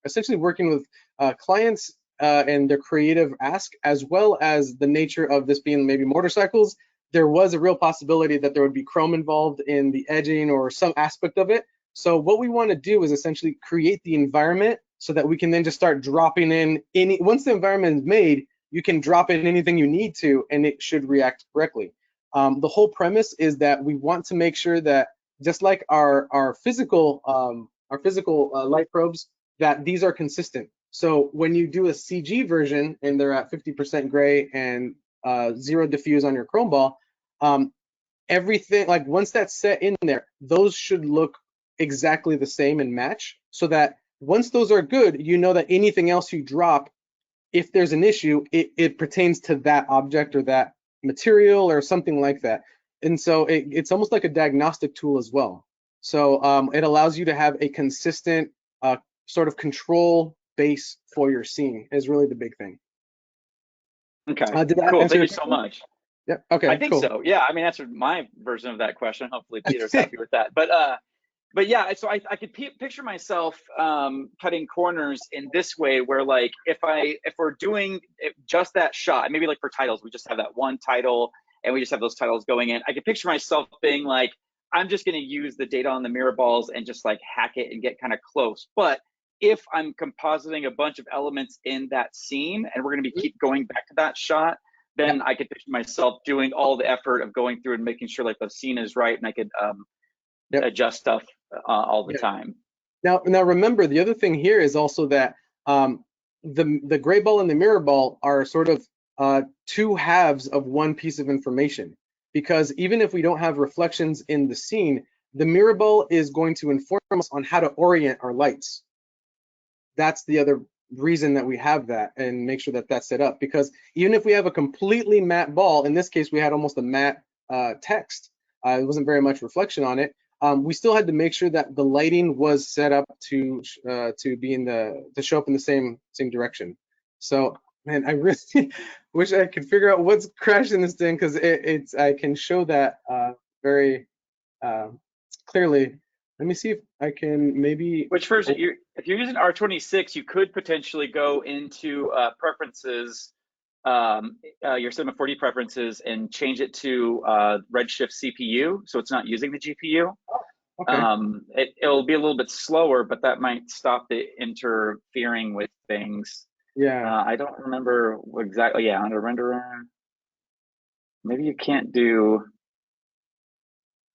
essentially working with clients and their creative ask, as well as the nature of this being maybe motorcycles. There was a real possibility that there would be chrome involved in the edging or some aspect of it. So what we want to do is essentially create the environment so that we can then just start dropping in any, once the environment is made, you can drop in anything you need to and it should react correctly. The whole premise is that we want to make sure that just like our physical light probes, that these are consistent. So when you do a CG version and they're at 50% gray and 0 diffuse on your chrome ball, everything, like once that's set in there, those should look exactly the same and match, so that once those are good, you know that anything else you drop, if there's an issue, it pertains to that object or that material or something like that. And so it's almost like a diagnostic tool as well. So it allows you to have a consistent sort of control base for your scene is really the big thing. Okay, did that cool. answer Thank you your so much. Yeah. Okay. I think cool. so. Yeah. I mean, that's my version of that question. Hopefully, Peter's happy with that. But yeah. So I could picture myself cutting corners in this way, where like if we're doing just that shot, maybe like for titles, we just have that one title and we just have those titles going in. I could picture myself being like, I'm just going to use the data on the mirror balls and just like hack it and get kind of close. But if I'm compositing a bunch of elements in that scene and we're going to be keep going back to that shot, then I could picture myself doing all the effort of going through and making sure like the scene is right, and I could adjust stuff all the time. Now remember, the other thing here is also that the gray ball and the mirror ball are sort of two halves of one piece of information, because even if we don't have reflections in the scene, the mirror ball is going to inform us on how to orient our lights. That's the other reason that we have that, and make sure that that's set up, because even if we have a completely matte ball, in this case we had almost a matte text, it wasn't very much reflection on it, we still had to make sure that the lighting was set up to be in to show up in the same direction. So man, I really wish I could figure out what's crashing this thing, because I can show that very clearly. Let me see if I can maybe. Which version? If you're using R26, you could potentially go into preferences, your Cinema 4D preferences, and change it to Redshift CPU, so it's not using the GPU. Oh, okay. It'll be a little bit slower, but that might stop it interfering with things. Yeah. I don't remember exactly. Yeah, on a renderer, maybe you can't do.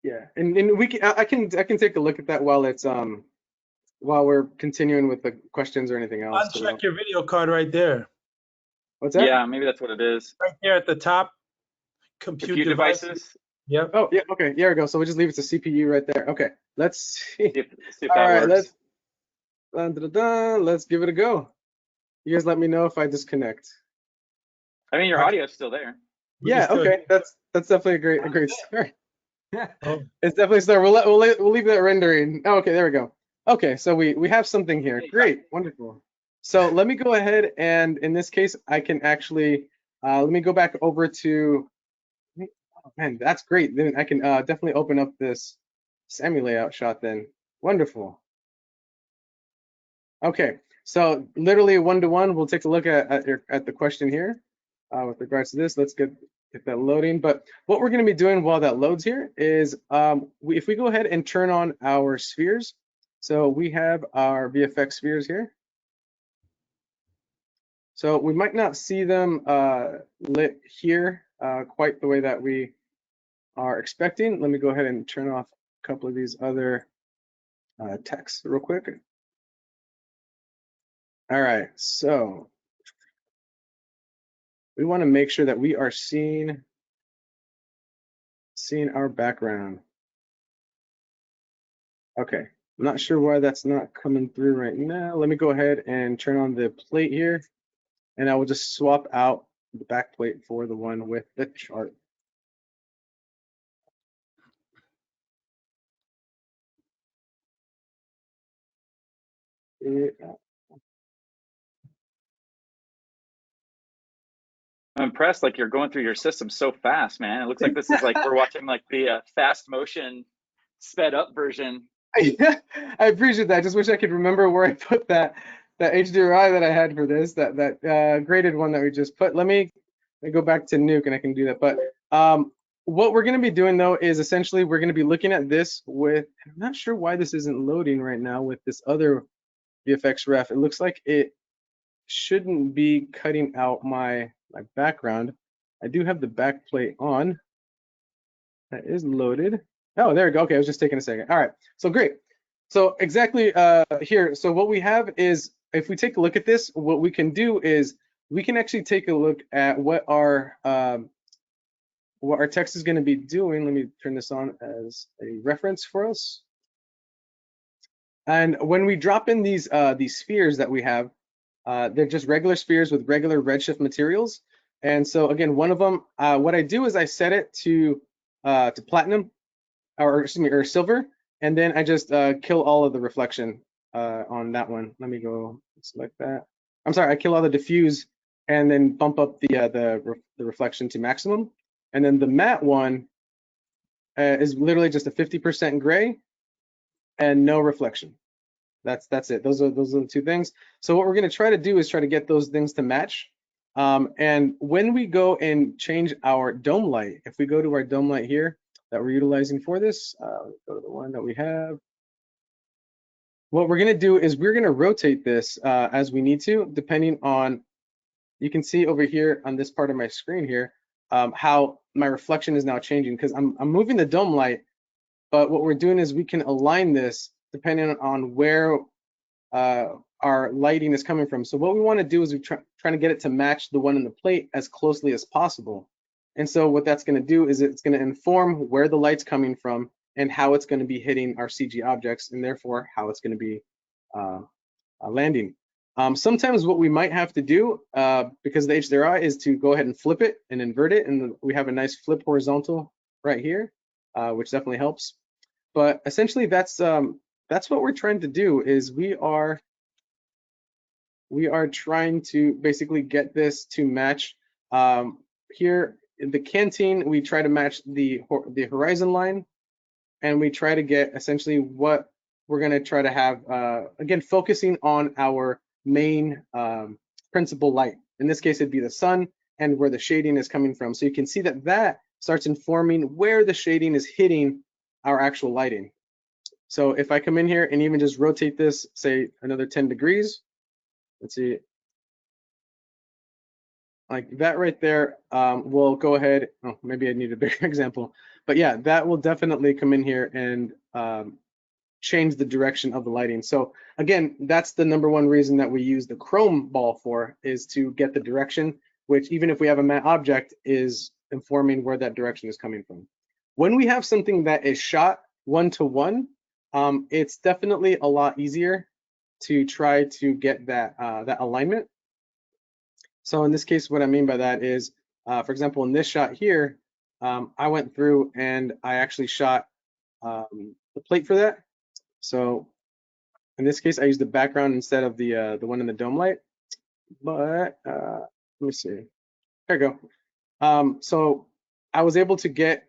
Yeah, and I can take a look at that while it's while we're continuing with the questions or anything else. Uncheck your video card right there. What's that? Yeah, maybe that's what it is. Right there at the top. Compute devices. Yep. Oh yeah. Okay. There we go. So we'll just leave it to CPU right there. Okay. Let's see. See if All that right. works. Let's give it a go. You guys let me know if I disconnect. I mean, your audio is still there. Yeah. Okay. That's definitely a great start. Oh. It's definitely a start. We'll leave that rendering. Oh, okay. There we go. Okay. So we have something here. Great. Wonderful. So let me go ahead, and in this case, I can actually let me go back over to. Oh, man, that's great. Then I can definitely open up this Sammy layout shot then. Wonderful. Okay, so literally one-to-one, we'll take a look at the question here with regards to this. Let's get that loading. But what we're going to be doing while that loads here is if we go ahead and turn on our spheres. So we have our VFX spheres here. So we might not see them lit here quite the way that we are expecting. Let me go ahead and turn off a couple of these other texts real quick. All right, so we want to make sure that we are seeing our background. Okay, I'm not sure why that's not coming through right now. Let me go ahead and turn on the plate here, and I will just swap out the back plate for the one with the chart. I'm impressed. Like, you're going through your system so fast, man. It looks like this is like we're watching like the fast motion sped up version. I appreciate that. I just wish I could remember where I put that HDRI that I had for this, that graded one that we just put. Let me go back to Nuke and I can do that. But what we're going to be doing though is essentially we're going to be looking at this with, I'm not sure why this isn't loading right now with this other VFX ref. It looks like it shouldn't be cutting out my background. I do have the back plate on. That is loaded. Oh, there we go. Okay, I was just taking a second. All right, so great. So exactly here, so what we have is, if we take a look at this, what we can do is we can actually take a look at what our text is going to be doing. Let me turn this on as a reference for us. And when we drop in these spheres that we have, they're just regular spheres with regular redshift materials. And so again, one of them, what I do is I set it to platinum, or excuse me, or silver, and then I just kill all of the reflection on that one. Let me go select that. I'm sorry, I kill all the diffuse and then bump up the reflection to maximum. And then the matte one is literally just a 50% gray and no reflection. That's it. Those are the two things. So what we're going to try to do is try to get those things to match. And when we go and change our dome light, if we go to our dome light here that we're utilizing for this, go to the one that we have. What we're going to do is we're going to rotate this as we need to, depending on, you can see over here on this part of my screen here, how my reflection is now changing, because I'm moving the dome light, but what we're doing is we can align this depending on where our lighting is coming from. So what we want to do is we're trying to get it to match the one in the plate as closely as possible. And so what that's going to do is it's going to inform where the light's coming from and how it's going to be hitting our CG objects, and therefore how it's going to be landing. Sometimes what we might have to do, because the HDRI, is to go ahead and flip it and invert it, and we have a nice flip horizontal right here, which definitely helps. But essentially, that's what we're trying to do. Is we are trying to basically get this to match. Here in the canteen, we try to match the horizon line, and we try to get essentially what we're going to try to have, again, focusing on our main principal light. In this case, it'd be the sun and where the shading is coming from. So you can see that that starts informing where the shading is hitting our actual lighting. So if I come in here and even just rotate this, say another 10 degrees, let's see, like that right there, we'll go ahead, oh, maybe I need a bigger example, but yeah, that will definitely come in here and change the direction of the lighting. So again, that's the #1 reason that we use the chrome ball for, is to get the direction, which even if we have a matte object, is informing where that direction is coming from. When we have something that is shot 1-to-1, it's definitely a lot easier to try to get that that alignment. So in this case, what I mean by that is, for example, in this shot here, I went through and I actually shot the plate for that. So in this case, I used the background instead of the one in the dome light. But let me see. There you go. So I was able to get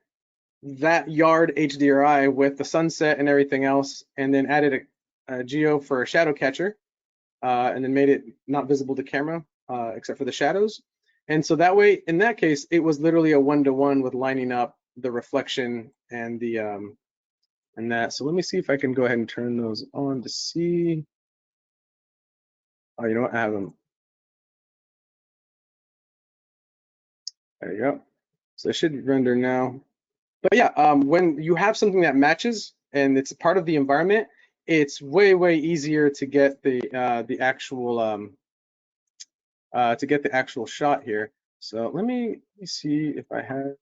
that yard HDRI with the sunset and everything else, and then added a geo for a shadow catcher, and then made it not visible to camera except for the shadows. And so that way, in that case, it was literally a 1-to-1 with lining up the reflection and the and that. So let me see if I can go ahead and turn those on to see. Oh, you know what? I have them. There you go. So it should render now. But yeah, when you have something that matches and it's part of the environment, it's way easier to get the actual shot here. So let me see if I have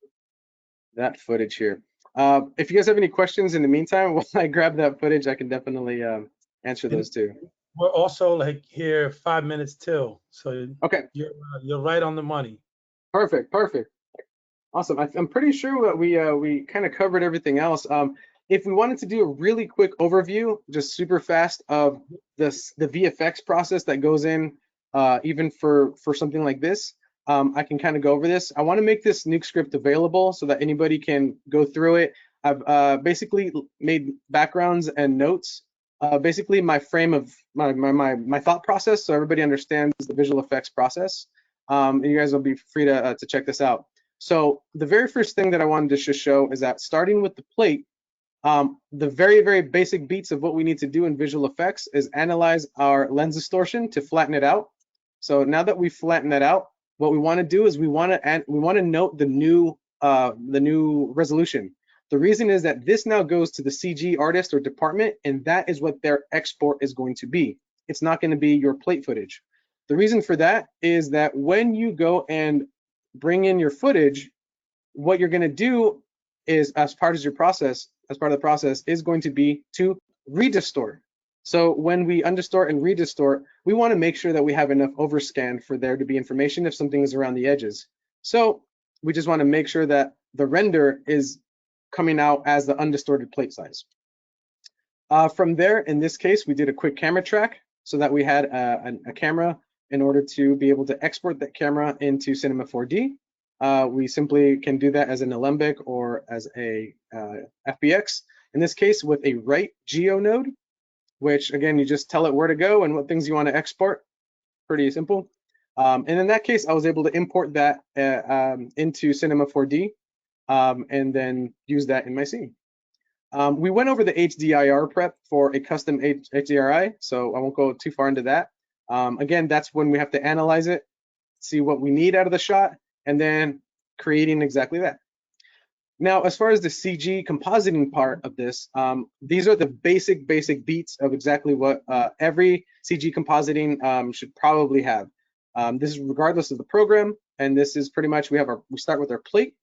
that footage here. If you guys have any questions in the meantime, while I grab that footage, I can definitely answer those too. We're also like here 5 minutes till, so Okay. You're right on the money. Perfect. Awesome. I'm pretty sure that we kind of covered everything else. If we wanted to do a really quick overview, just super fast, of the VFX process that goes in, even for something like this, I can kind of go over this. I want to make this nuke script available so that anybody can go through it. I've basically made backgrounds and notes, basically my frame of my thought process, so everybody understands the visual effects process. And you guys will be free to check this out. So the very first thing that I wanted to just show is that starting with the plate, the very basic beats of what we need to do in visual effects is analyze our lens distortion to flatten it out. So now that we flatten that out, what we want to do is we want to note the new resolution. The reason is that this now goes to the CG artist or department, and that is what their export is going to be. It's not going to be your plate footage. The reason for that is that when you go and bring in your footage, what you're going to do is, as part of the process, is going to be to redistort. So when we undistort and redistort, we want to make sure that we have enough overscan for there to be information if something is around the edges. So we just want to make sure that the render is coming out as the undistorted plate size. From there, in this case, we did a quick camera track so that we had a camera in order to be able to export that camera into Cinema 4D. We simply can do that as an alembic or as a FBX. In this case, with a right geo node, which again, you just tell it where to go and what things you want to export. Pretty simple. And in that case, I was able to import that into Cinema 4D and then use that in my scene. We went over the HDRI R Prep for a custom HDRI, so I won't go too far into that. Again, that's when we have to analyze it, see what we need out of the shot, and then creating exactly that. Now, as far as the CG compositing part of this, these are the basic beats of exactly what every CG compositing should probably have. This is regardless of the program, and this is pretty much, we start with our plate,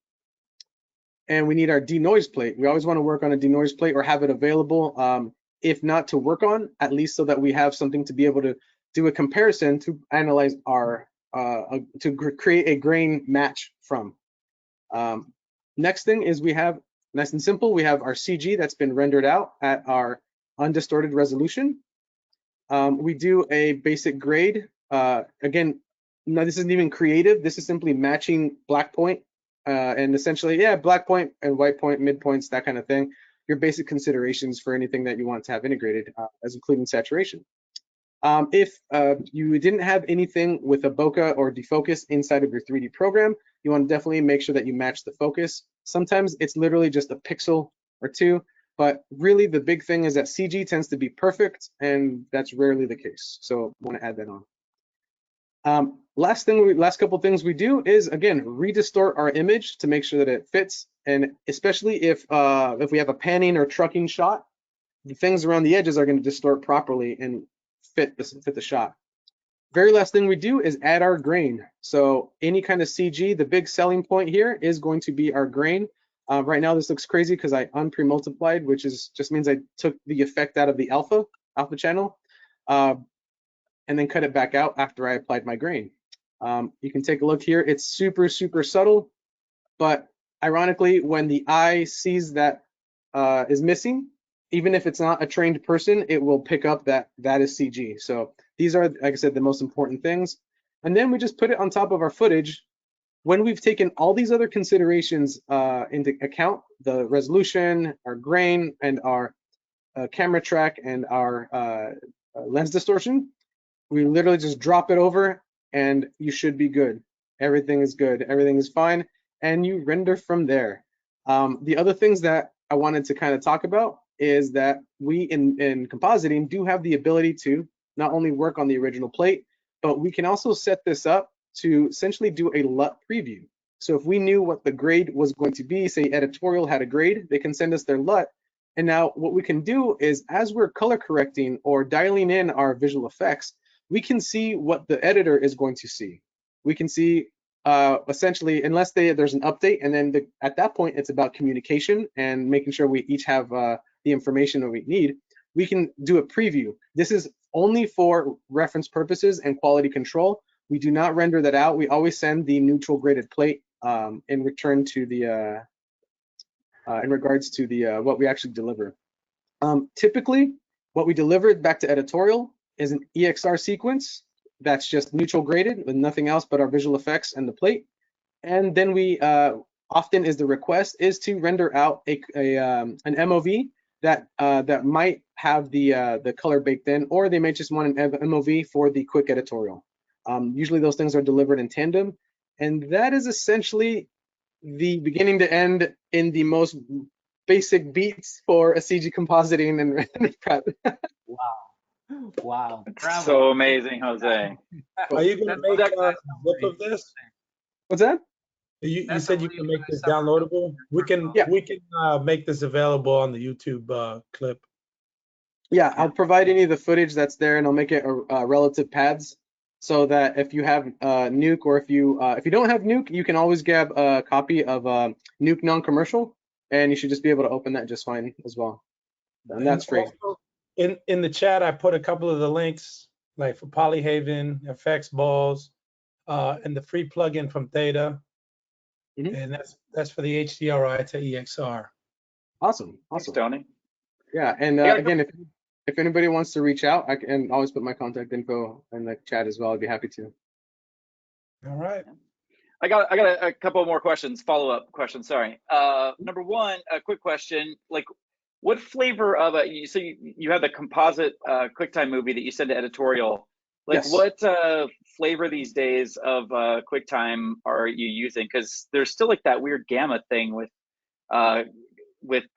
and we need our denoise plate. We always want to work on a denoise plate or have it available, if not to work on, at least so that we have something to be able to do a comparison to analyze our, to create a grain match from. Next thing is we have, nice and simple, we have our CG that's been rendered out at our undistorted resolution. We do a basic grade. Again, no, this isn't even creative. This is simply matching black point and essentially, yeah, black point and white point, midpoints, that kind of thing. Your basic considerations for anything that you want to have integrated, as including saturation. If you didn't have anything with a bokeh or defocus inside of your 3D program, you want to definitely make sure that you match the focus. Sometimes it's literally just a pixel or two, but really the big thing is that CG tends to be perfect, and that's rarely the case. So I want to add that on. Last couple things we do is, again, redistort our image to make sure that it fits, and especially if we have a panning or trucking shot, the things around the edges are going to distort properly and fit the shot. Very last thing we do is add our grain. So any kind of CG, the big selling point here is going to be our grain. Right now this looks crazy because I unpremultiplied, which just means I took the effect out of the alpha channel and then cut it back out after I applied my grain. You can take a look here. It's super subtle, but ironically, when the eye sees that is missing, even if it's not a trained person, it will pick up that is CG. So these are, like I said, the most important things. And then we just put it on top of our footage. When we've taken all these other considerations into account, the resolution, our grain, and our camera track, and our lens distortion, we literally just drop it over and you should be good. Everything is good, everything is fine, and you render from there. The other things that I wanted to kind of talk about is that we in compositing do have the ability to not only work on the original plate, but we can also set this up to essentially do a LUT preview. So if we knew what the grade was going to be, say editorial had a grade, they can send us their LUT, And now what we can do is, as we're color correcting or dialing in our visual effects, we can see what the editor is going to see. We can see essentially, unless there's an update, and then at that point, it's about communication and making sure we each have the information that we need. We can do a preview. This is only for reference purposes and quality control. We do not render that out. We always send the neutral graded plate in return to the in regards to the what we actually deliver. Typically, what we deliver back to editorial is an EXR sequence that's just neutral graded with nothing else but our visual effects and the plate. And then we often is the request is to render out an MOV that might have the color baked in, or they may just want an MOV for the quick editorial. Usually those things are delivered in tandem, and that is essentially the beginning to end in the most basic beats for a CG compositing and prep. Wow. Wow. That's so amazing, Jose. Are you going to make a zip of this? What's that? You said you can make this downloadable. We can make this available on the YouTube clip. Yeah, I'll provide any of the footage that's there, and I'll make it relative paths, so that if you have Nuke, or if you don't have Nuke, you can always grab a copy of Nuke non-commercial, and you should just be able to open that just fine as well. And that's free. Also, in the chat, I put a couple of the links, like for Polyhaven, FX Balls, and the free plugin from Theta. And that's for the HDRI to EXR. Awesome. Thanks, Tony. Yeah, and again, if anybody wants to reach out, I can always put my contact info in the chat as well. I'd be happy to. All right. I got a couple more questions, follow-up questions. Sorry. Number one, a quick question. Like, what flavor of so you have the composite QuickTime movie that you send to editorial. Like, yes. What flavor these days of QuickTime are you using? Because there's still like that weird gamma thing with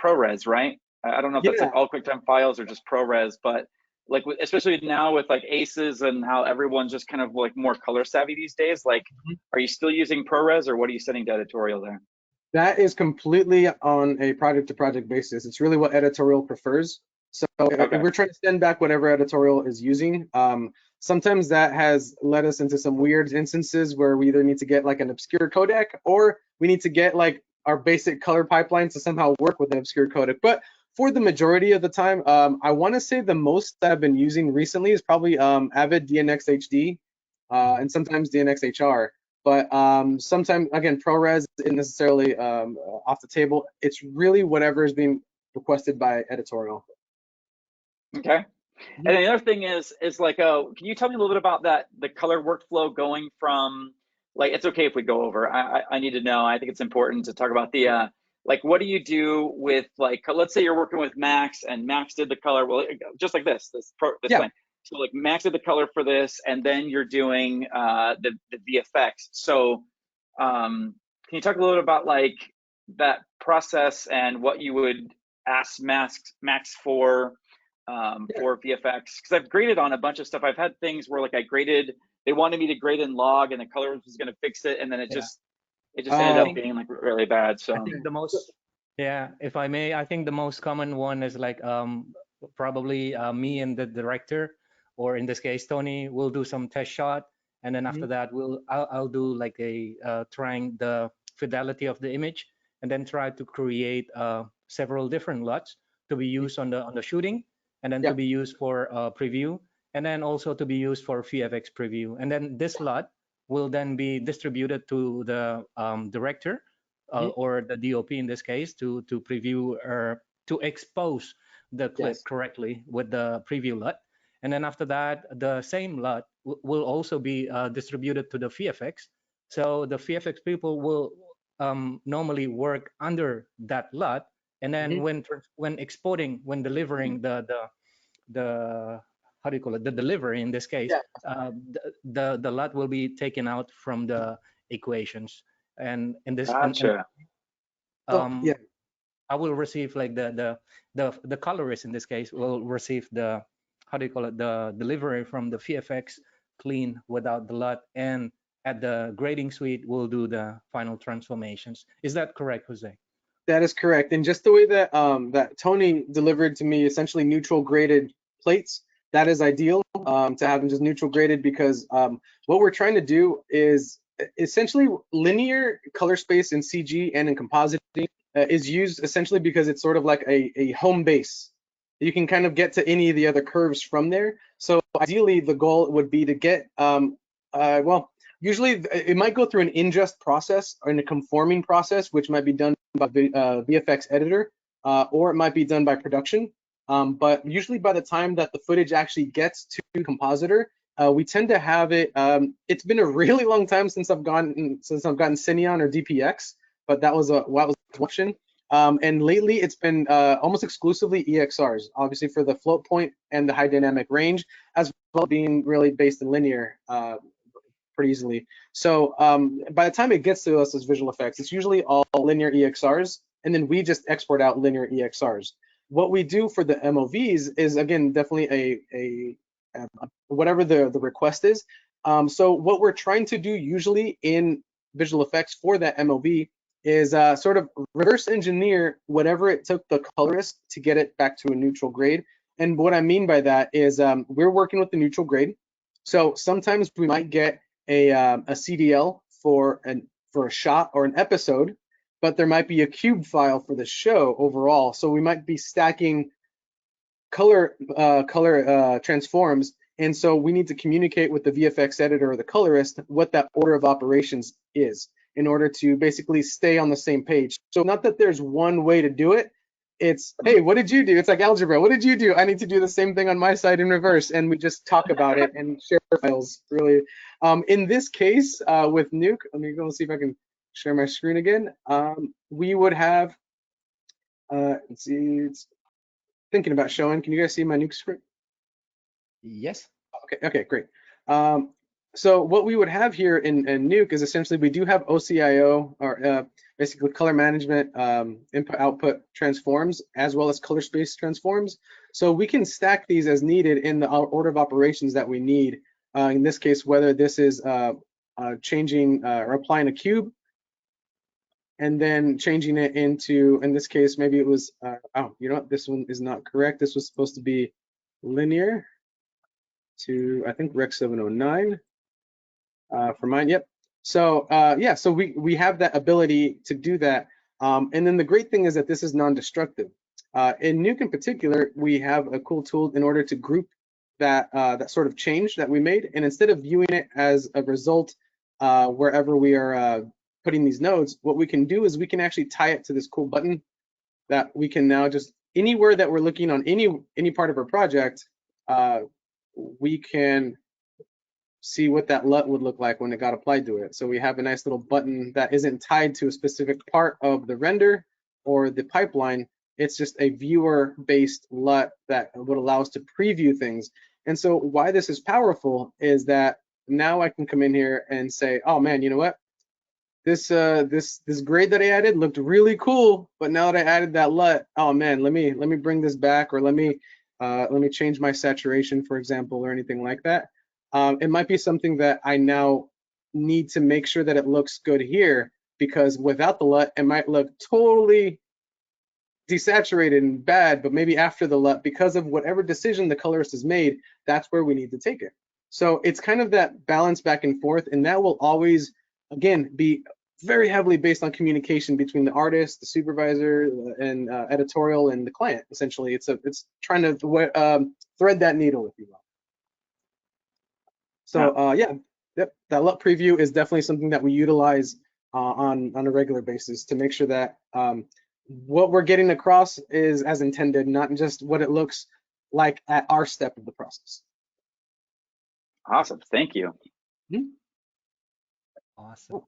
ProRes, right? I don't know if that's like all QuickTime files or just ProRes, but like especially now with like ACES and how everyone's just kind of like more color savvy these days. Like, are you still using ProRes, or what are you sending to editorial there? That is completely on a project-to-project basis. It's really what editorial prefers. So we're trying to send back whatever editorial is using. Sometimes that has led us into some weird instances where we either need to get like an obscure codec, or we need to get like our basic color pipeline to somehow work with an obscure codec. But for the majority of the time, I want to say the most that I've been using recently is probably Avid DNX HD and sometimes DNX HR. But sometimes, again, ProRes isn't necessarily off the table. It's really whatever is being requested by editorial. Okay. And then the other thing is like, can you tell me a little bit about the color workflow going from, like, it's okay if we go over. I need to know. I think it's important to talk about the like, what do you do with, like, let's say you're working with Max, and Max did the color, well, just like this thing. So like Max did the color for this, and then you're doing the VFX. So can you talk a little bit about like that process and what you would ask Max for VFX? Because I've graded on a bunch of stuff. I've had things where like they wanted me to grade in log, and the color was going to fix it, and then it just ended up being like really bad. So I think the most, if I may, I think the most common one is like probably me and the director, or in this case Tony, will do some test shot, and then after that I'll do like trying the fidelity of the image, and then try to create several different LUTs to be used on the shooting, and then to be used for preview, and then also to be used for VFX preview. And then this LUT will then be distributed to the director or the DOP in this case to preview or to expose the clip correctly with the preview LUT. And then after that, the same LUT will also be distributed to the VFX. So the VFX people will normally work under that LUT, and then when exporting, when delivering the how do you call it, the delivery in this case, the LUT will be taken out from the equations, and in this I will receive like the colorist in this case will receive the, how do you call it, the delivery from the VFX clean without the LUT, and at the grading suite we'll do the final transformations. Is that correct, Jose? That is correct. And just the way that that Tony delivered to me, essentially neutral graded plates, that is ideal to have them just neutral graded, because what we're trying to do is essentially linear color space in CG and in compositing is used essentially because it's sort of like a home base. You can kind of get to any of the other curves from there. So ideally, the goal would be to get, well, usually it might go through an ingest process or in a conforming process, which might be done by VFX editor, or it might be done by production. But usually by the time that the footage actually gets to compositor, we tend to have it. It's been a really long time since I've gotten Cineon or DPX, but that was a option. And lately it's been almost exclusively EXRs, obviously for the float point and the high dynamic range, as well as being really based in linear pretty easily. So by the time it gets to us as visual effects, it's usually all linear EXRs, and then we just export out linear EXRs. What we do for the MOVs is, again, definitely a whatever the request is. So what we're trying to do usually in visual effects for that MOV is sort of reverse engineer whatever it took the colorist to get it back to a neutral grade. And what I mean by that is we're working with the neutral grade. So sometimes we might get a CDL for a shot or an episode, but there might be a cube file for the show overall. So we might be stacking color transforms, and so we need to communicate with the VFX editor or the colorist what that order of operations is in order to basically stay on the same page. So not that there's one way to do it. It's, hey, what did you do? It's like algebra. What did you do? I need to do the same thing on my side in reverse, and we just talk about it and share files. Really, in this case with Nuke, let me go see if I can share my screen again. We would have, let's see, it's thinking about showing. Can you guys see my Nuke screen? Yes. Okay, great. So what we would have here in Nuke is essentially we do have OCIO, or basically color management input output transforms, as well as color space transforms. So we can stack these as needed in the order of operations that we need. In this case, whether this is changing or applying a cube, and then changing it into, in this case, maybe it was, oh, you know what, this one is not correct. This was supposed to be linear to, I think, Rec 709 for mine, yep. So yeah, so we have that ability to do that. And then the great thing is that this is non-destructive. In Nuke in particular, we have a cool tool in order to group that, that sort of change that we made. And instead of viewing it as a result wherever we are putting these nodes, what we can do is we can actually tie it to this cool button that we can now just, anywhere that we're looking on any part of our project, we can see what that LUT would look like when it got applied to it. So we have a nice little button that isn't tied to a specific part of the render or the pipeline. It's just a viewer-based LUT that would allow us to preview things. And so why this is powerful is that now I can come in here and say, oh man, you know what? This grade that I added looked really cool, but now that I added that LUT, oh man, let me bring this back, or let me change my saturation, for example, or anything like that. It might be something that I now need to make sure that it looks good here, because without the LUT, it might look totally desaturated and bad, but maybe after the LUT, because of whatever decision the colorist has made, that's where we need to take it. So it's kind of that balance back and forth, and that will always, again, be very heavily based on communication between the artist, the supervisor, and editorial, and the client. Essentially, it's trying to thread that needle, if you will. So yeah, yep, that LUT preview is definitely something that we utilize on a regular basis to make sure that what we're getting across is as intended, not just what it looks like at our step of the process. Awesome, thank you. Mm-hmm. Awesome.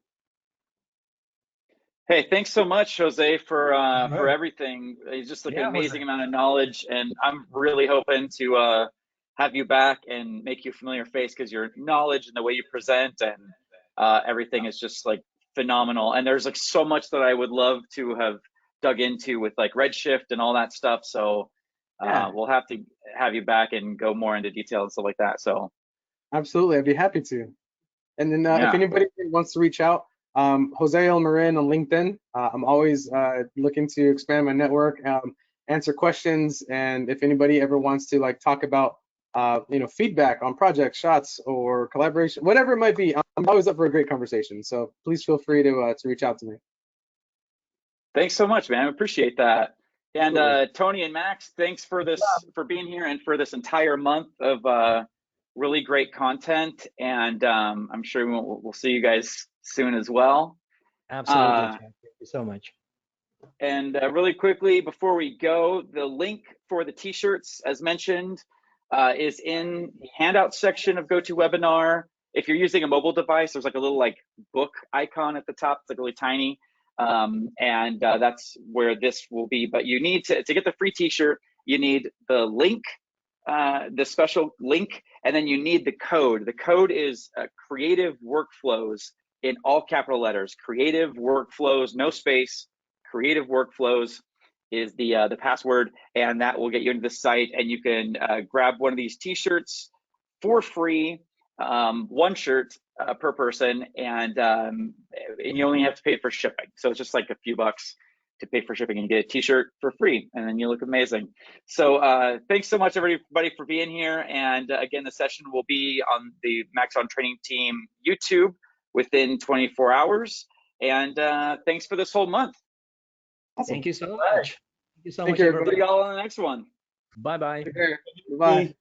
Hey, thanks so much, Jose, for everything. It's just like an amazing amount of knowledge, and I'm really hoping to have you back and make you a familiar face, because your knowledge and the way you present and everything is just like phenomenal. And there's like so much that I would love to have dug into with like Redshift and all that stuff. So we'll have to have you back and go more into detail and stuff like that. So absolutely, I'd be happy to. And then if anybody wants to reach out, Jose El Marin on LinkedIn. I'm always looking to expand my network, answer questions, and if anybody ever wants to like talk about feedback on projects, shots, or collaboration, whatever it might be, I'm always up for a great conversation. So please feel free to reach out to me. Thanks so much, man. I appreciate that. And Absolutely. Tony and Max, thanks for this, for being here and for this entire month of really great content. And I'm sure we'll see you guys soon as well. Absolutely, Chad. Thank you so much. And really quickly, before we go, the link for the t-shirts, as mentioned, is in the handout section of GoToWebinar. If you're using a mobile device, there's like a little like book icon at the top. It's like really tiny. And that's where this will be. But you need to get the free t-shirt, you need the link, the special link, and then you need the code. The code is creative workflows in all capital letters. Creative workflows, no space. Creative workflows is the password, and that will get you into the site, and you can grab one of these t-shirts for free, one shirt per person, and you only have to pay for shipping. So it's just like a few bucks to pay for shipping, and you get a t-shirt for free, and then you look amazing. So thanks so much, everybody, for being here. And again, the session will be on the Maxon Training Team YouTube within 24 hours. And thanks for this whole month. Awesome. Thank you so much. Thank you so Thank much, you, everybody. See you all on the next one. Bye-bye. Take care. Bye.